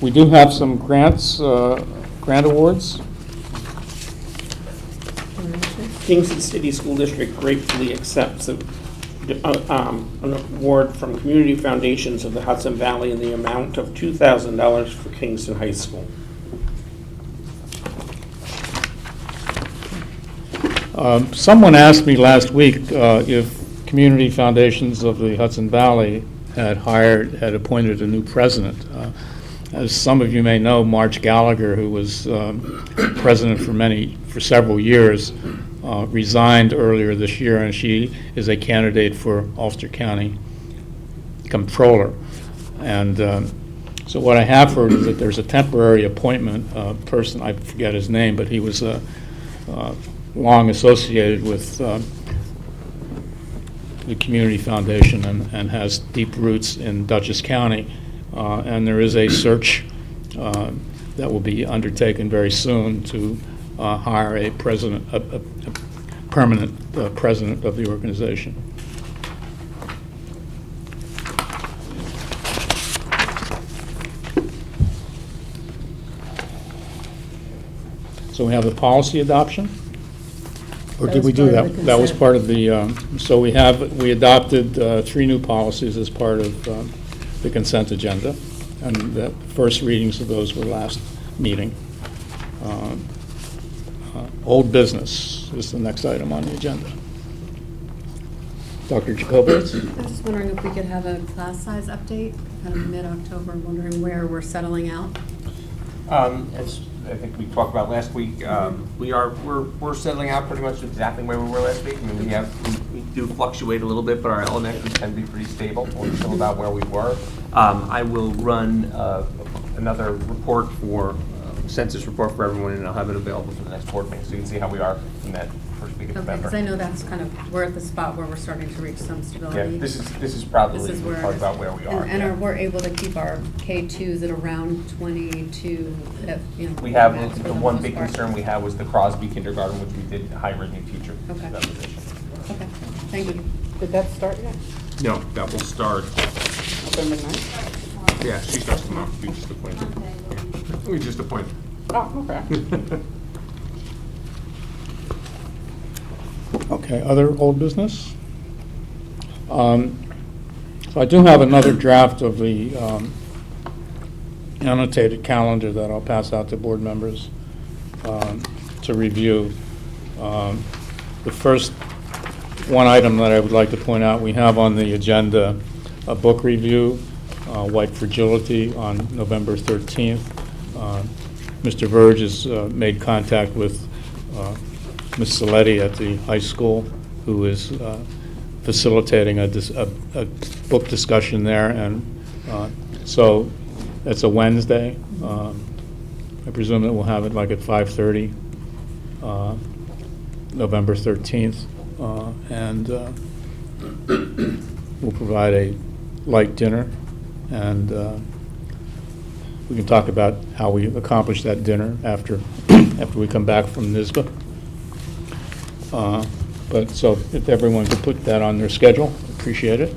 We do have some grants, grant awards. Kingston City School District gratefully accepts an award from Community Foundations of the Hudson Valley in the amount of $2,000 for Kingston High School. Someone asked me last week if Community Foundations of the Hudson Valley had appointed a new president. As some of you may know, Marge Gallagher, who was president for several years, resigned earlier this year, and she is a candidate for Ulster County Comptroller. And so what I have heard is that there's a temporary appointment person, I forget his name, but he was long associated with the Community Foundation and has deep roots in Dutchess County. And there is a search that will be undertaken very soon to hire a president, a permanent president of the organization. So we have the policy adoption? Or did we do that? That was part of the, so we adopted 3 new policies as part of the consent agenda, and the first readings of those were last meeting. Old business is the next item on the agenda. Dr. Jacobowitz? I was just wondering if we could have a class size update, kind of mid-October, wondering where we're settling out. As I think we talked about last week, we're settling out pretty much exactly where we were last week. I mean, we do fluctuate a little bit, but our elementaries tend to be pretty stable. We're still about where we were. I will run another report for census report for everyone, and I'll have it available for the next board meeting, so you can see how we are in that first week of Okay, November. because I know that's kind of, we're at the spot where we're starting to reach some stability. Yeah, this is probably This is the where part it is. about where we are. And yeah. we're able to keep our K2s at around 22, you know. We have, max for the the one most big part. concern we had was the Crosby kindergarten, which we did hire a new teacher to Okay. that position. Okay, thank you. Did that start yet? No, that will start, November 9th? yeah, she starts tomorrow. We just appointed. We just appointed. Oh, okay. Okay, other old business? So I do have another draft of the annotated calendar that I'll pass out to board members to review. The first one item that I would like to point out, we have on the agenda a book review, White Fragility, on November 13th. Mr. Verge has made contact with Ms. Saletti at the high school, who is facilitating a book discussion there, and so it's a Wednesday. I presume that we'll have it like at 5:30, November 13th, and we'll provide a light dinner, and we can talk about how we accomplish that dinner after we come back from NISBA. But so if everyone could put that on their schedule, appreciate it.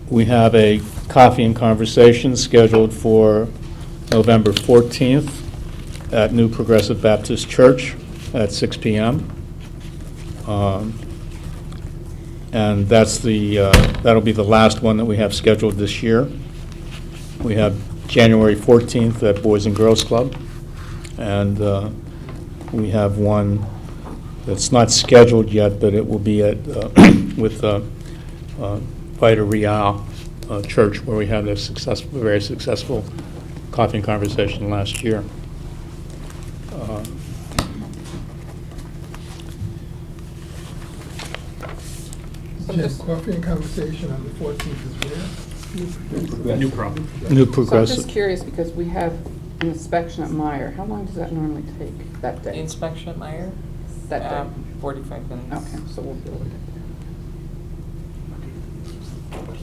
We have a coffee and conversation scheduled for November 14th at New Progressive Baptist Church at 6 p.m. And that's that'll be the last one that we have scheduled this year. We have January 14th at Boys and Girls Club, and we have one that's not scheduled yet, but it will be at with Vita Real Church, where we had a very successful coffee and conversation last year. Just coffee and conversation on the 14th is where? New Pro. New So I'm Progressive. just curious, because we have an inspection at Meyer. How long does that normally take, that day? Inspection at Meyer? That day? 45 minutes. Okay, so we'll be able to get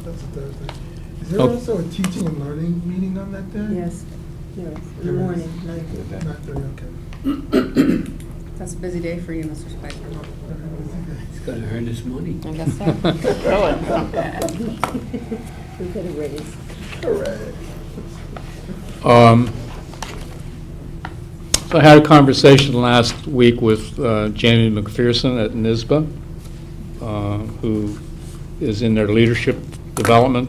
That's a Thursday. Is there Oh. also a teaching and learning meeting on that day? Yes. No, in the morning, 9:30. 9:30, okay. That's a busy day for you, Mr. Spicer. He's gonna earn his money. I guess so. We get a raise. Hooray. So I had a conversation last week with Jamie McPherson at NISBA, who is in their leadership development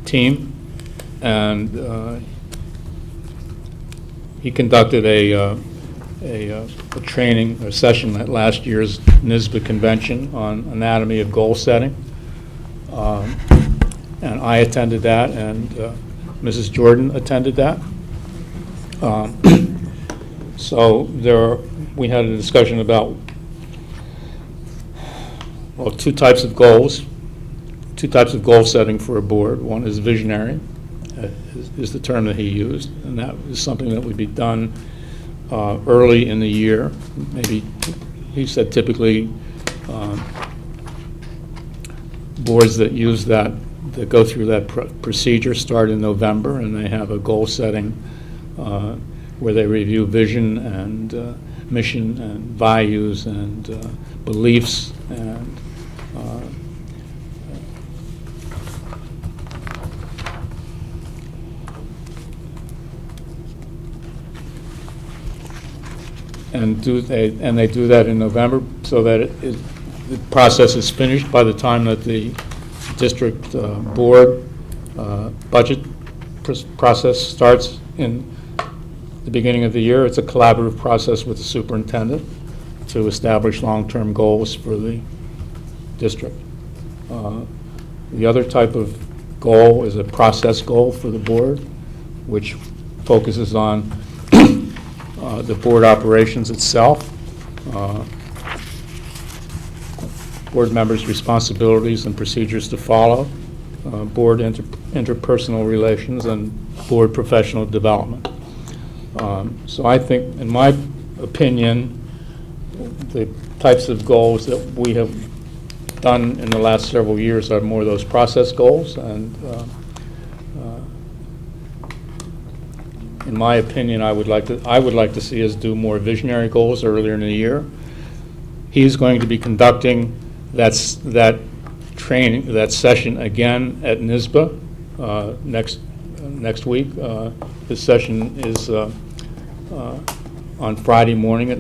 team, and he conducted a training, a session at last year's NISBA convention on anatomy of goal setting. And I attended that, and Mrs. Jordan attended that. So we had a discussion about, well, two types of goal setting for a board. One is visionary, is the term that he used, and that is something that would be done early in the year. Maybe, he said typically, boards that use that go through that procedure start in November, and they have a goal setting where they review vision and mission and values and beliefs and they do that in November, so that the process is finished by the time that the district board budget process starts in the beginning of the year. It's a collaborative process with the superintendent to establish long-term goals for the district. The other type of goal is a process goal for the board, which focuses on the board operations itself, board members' responsibilities and procedures to follow, board interpersonal relations, and board professional development. So I think, in my opinion, the types of goals that we have done in the last several years are more those process goals, and in my opinion, I would like to see us do more visionary goals earlier in the year. He's going to be conducting that session again at NISBA next week. This session is on Friday morning at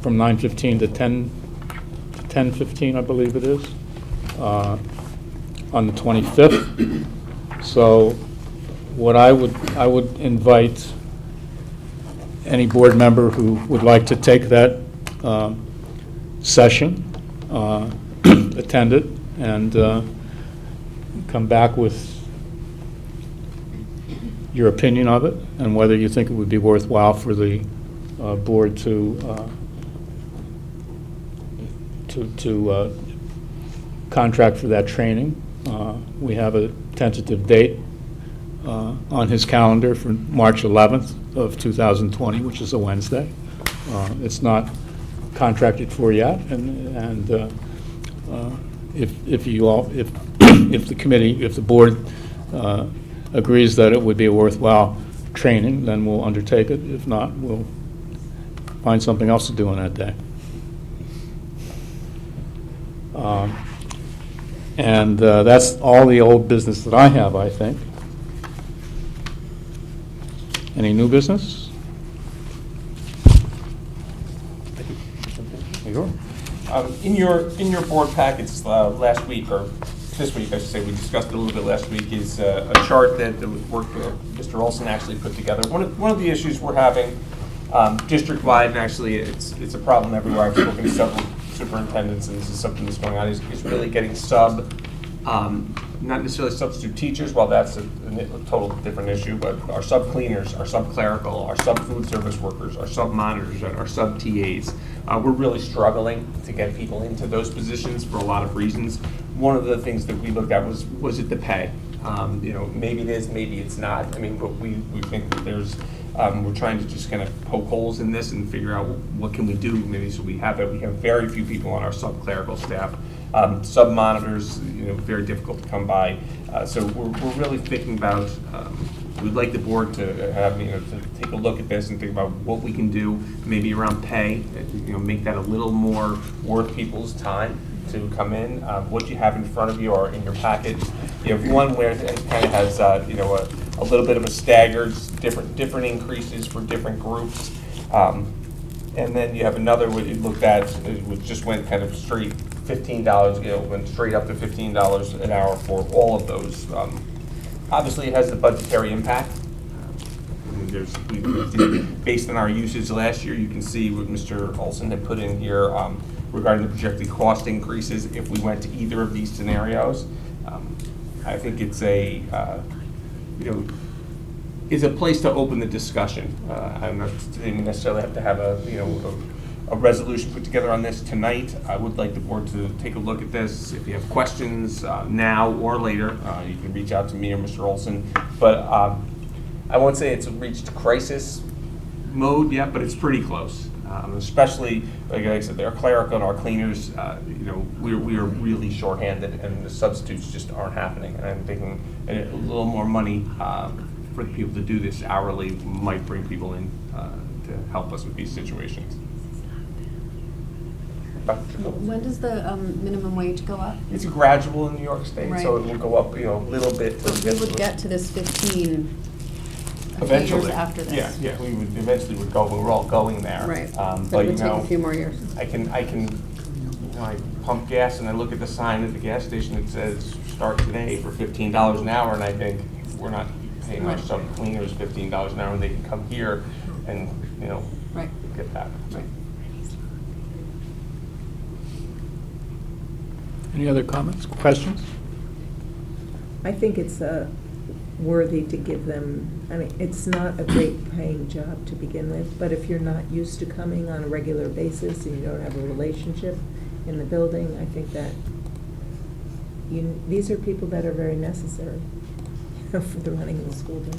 from 9:15 to 10:15, I believe it is, on the 25th. So what I would invite any board member who would like to take that session, attend it, and come back with your opinion of it and whether you think it would be worthwhile for the board to contract for that training. We have a tentative date on his calendar for March 11th of 2020, which is a Wednesday. It's not contracted for yet, and if the board agrees that it would be a worthwhile training, then we'll undertake it. If not, we'll find something else to do on that day. And that's all the old business that I have, I think. Any new business? In your board packets last week, or this week, I should say, we discussed it a little bit last week, is a chart that Mr. Olson actually put together. One of the issues we're having district-wide, and actually it's a problem everywhere, I've spoken to several superintendents, and this is something that's going on, is really getting not necessarily substitute teachers, well, that's a total different issue, but our sub-cleaners, our sub-clerical, our sub-food service workers, our sub-monitors, our sub-TAs. We're really struggling to get people into those positions for a lot of reasons. One of the things that we looked at was it the pay? Maybe it is, maybe it's not. I mean, but we think that there's, we're trying to just kind of poke holes in this and figure out what can we do. Maybe so we have very few people on our sub-clerical staff. Sub-monitors, very difficult to come by. So we're really thinking about we'd like the board to have, to take a look at this and think about what we can do, maybe around pay, make that a little more worth people's time to come in. What you have in front of you or in your package, you have one where it kind of has, a little bit of a staggered, different increases for different groups. And then you have another where you looked at, which just went kind of straight $15, went straight up to $15 an hour for all of those. Obviously, it has the budgetary impact. Based on our usage last year, you can see what Mr. Olson had put in here regarding the projected cost increases if we went to either of these scenarios. I think it's a, is a place to open the discussion. I'm not didn't necessarily have to have a resolution put together on this tonight. I would like the board to take a look at this. If you have questions now or later, you can reach out to me or Mr. Olson. But I won't say it's reached crisis mode yet, but it's pretty close. Especially, like I said, our clerical and our cleaners, we are really shorthanded, and the substitutes just aren't happening. And I'm thinking a little more money for the people to do this hourly might bring people in to help us with these situations. When does the minimum wage go up? It's gradual in New York State, Right. so it will go up, a little bit. We would get to this 15 a few Eventually. years after this. Yeah, we would eventually would go, we're all going there. Right. But it would take a few more years. I pump gas and I look at the sign at the gas station that says start today for $15 an hour, and I think we're not paying our sub cleaners $15 an hour, and they can come here and, right. get that. Right. Any other comments, questions? I think it's worthy to give them, it's not a great paying job to begin with, but if you're not used to coming on a regular basis and you don't have a relationship in the building, I think that these are people that are very necessary for the running of the school day.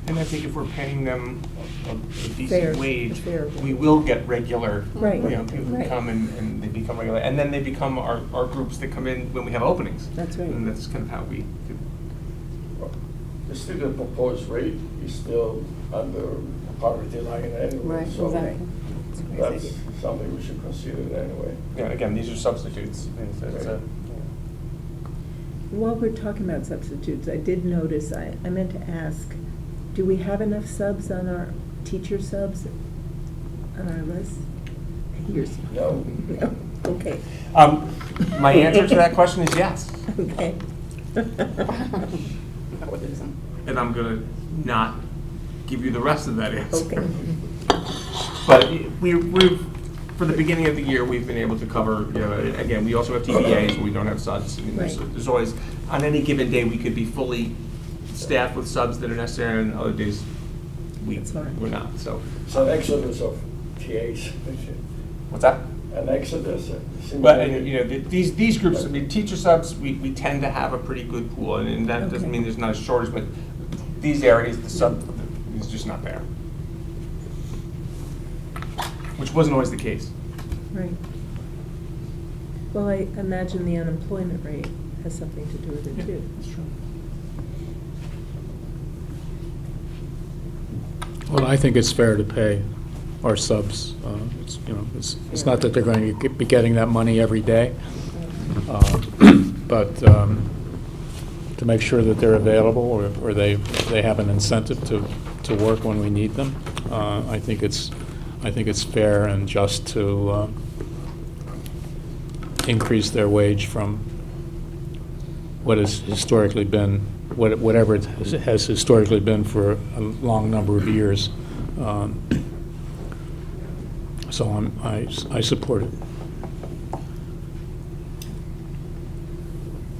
And I think if we're paying them a decent Fair wage, wage. we will get regular, Right. people who Right. come and they become regular. And then they become our groups that come in when we have openings. That's right. And that's kind of how we do. It's still the proposed rate is still under poverty line anyway. Right, So exactly. that's something we should consider anyway. Yeah, again, these are substitutes. It's a- While we're talking about substitutes, I did notice, I meant to ask, do we have enough subs on our, teacher subs on our list? Here's. No. No, okay. My answer to that question is yes. Okay. And I'm going to not give you the rest of that answer. Okay. But we've, for the beginning of the year, we've been able to cover, again, we also have TBAs where we don't have subs. Right. There's always, on any given day, we could be fully staffed with subs that are necessary, and other days, we're not, so. So an exodus of TAs. What's that? An exodus. But, these groups, teacher subs, we tend to have a pretty good pool, and that doesn't mean there's not a shortage, but these areas, the sub is just not there. Which wasn't always the case. Right. Well, I imagine the unemployment rate has something to do with it too. That's true. Well, I think it's fair to pay our subs. It's not that they're going to be getting that money every day, but to make sure that they're available or they have an incentive to work when we need them. I think it's fair and just to increase their wage from what has historically been, whatever it has historically been for a long number of years. So I support it.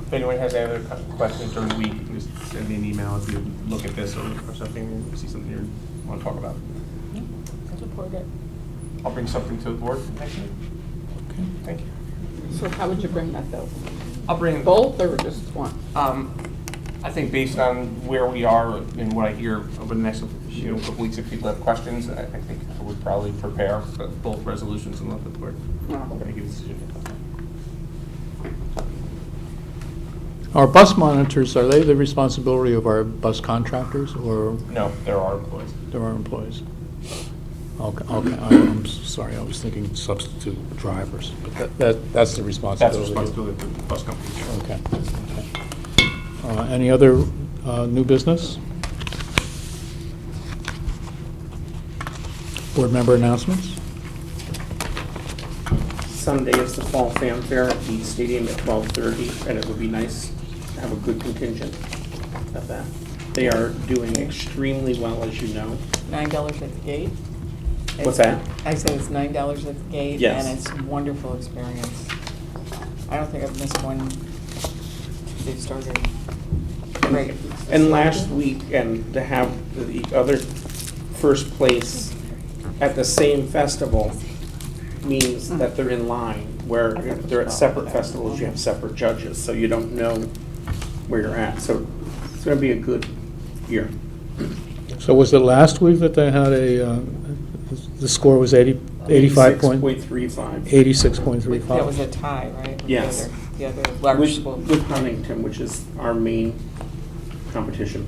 If anyone has any other questions during the week, you can just send me an email if you look at this or something, and see something you want to talk about. I support it. I'll bring something to the board next week. Okay, thank you. So how would you bring that though? I'll bring Both or just one? I think based on where we are and what I hear over the next couple weeks, if people have questions, I think I would probably prepare both resolutions and let the board make a decision. Our bus monitors, are they the responsibility of our bus contractors, or No, there are employees. there are employees? Okay, I'm sorry, I was thinking substitute drivers, but that's the responsibility. That's the responsibility of the bus company. Okay. Any other new business? Board member announcements? Sunday is the fall fanfare at the stadium at 12:30, and it would be nice to have a good contingent of that. They are doing extremely well, as you know. $9 at the gate. What's that? I said it's $9 at the gate. Yes. And it's a wonderful experience. I don't think I've missed one. They've started. Great. And last weekend, to have the other first place at the same festival means that they're in line, where if they're at separate festivals, you have separate judges, so you don't know where you're at. So it's going to be a good year. So was it last week that they had the score was 85 point? 86.35. 86.35. That was a tie, right? with Yes. The other large With school. with Huntington, which is our main competition.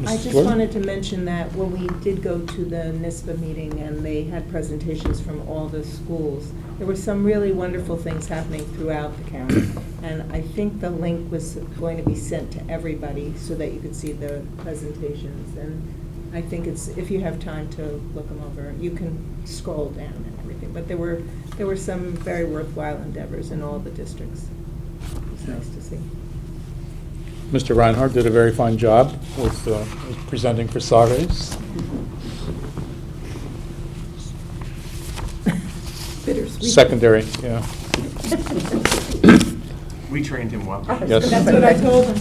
I just wanted to mention that when we did go to the NISBA meeting and they had presentations from all the schools, there were some really wonderful things happening throughout the county. And I think the link was going to be sent to everybody so that you could see the presentations. And I think it's, if you have time to look them over, you can scroll down and everything. But there were some very worthwhile endeavors in all the districts. It's nice to see. Mr. Reinhardt did a very fine job with presenting for Sagres. Bittersweet. Secondary, yeah. We trained him well. Yes. That's what I told him.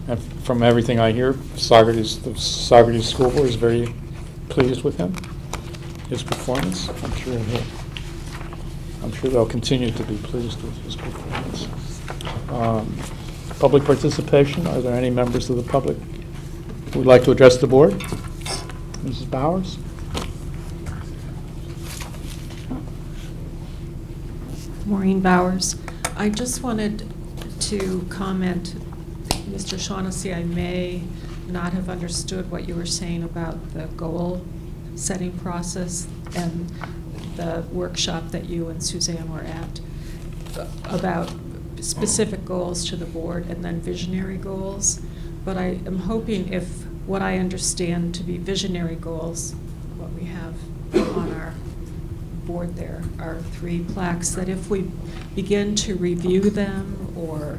And from everything I hear, the Sagres School Board is very pleased with him, his performance. I'm sure they'll continue to be pleased with his performance. Public participation, are there any members of the public who would like to address the board? Mrs. Bowers? Maureen Bowers. I just wanted to comment, Mr. Shaughnessy, I may not have understood what you were saying about the goal-setting process and the workshop that you and Suzanne were at about specific goals to the board and then visionary goals. But I am hoping if what I understand to be visionary goals, what we have on our board there are 3 plaques, that if we begin to review them or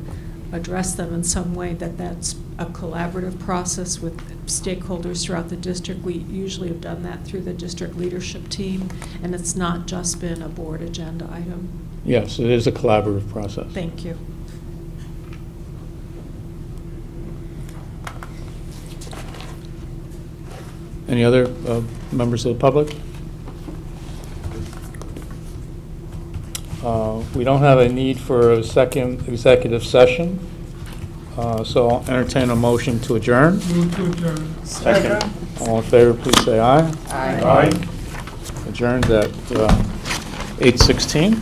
address them in some way, that's a collaborative process with stakeholders throughout the district. We usually have done that through the district leadership team, and it's not just been a board agenda item. Yes, it is a collaborative process. Thank you. Any other members of the public? We don't have a need for a second executive session, so I'll entertain a motion to adjourn. Move to adjourn. Second. All in favor, please say aye. Aye. Adjourned at 8:16.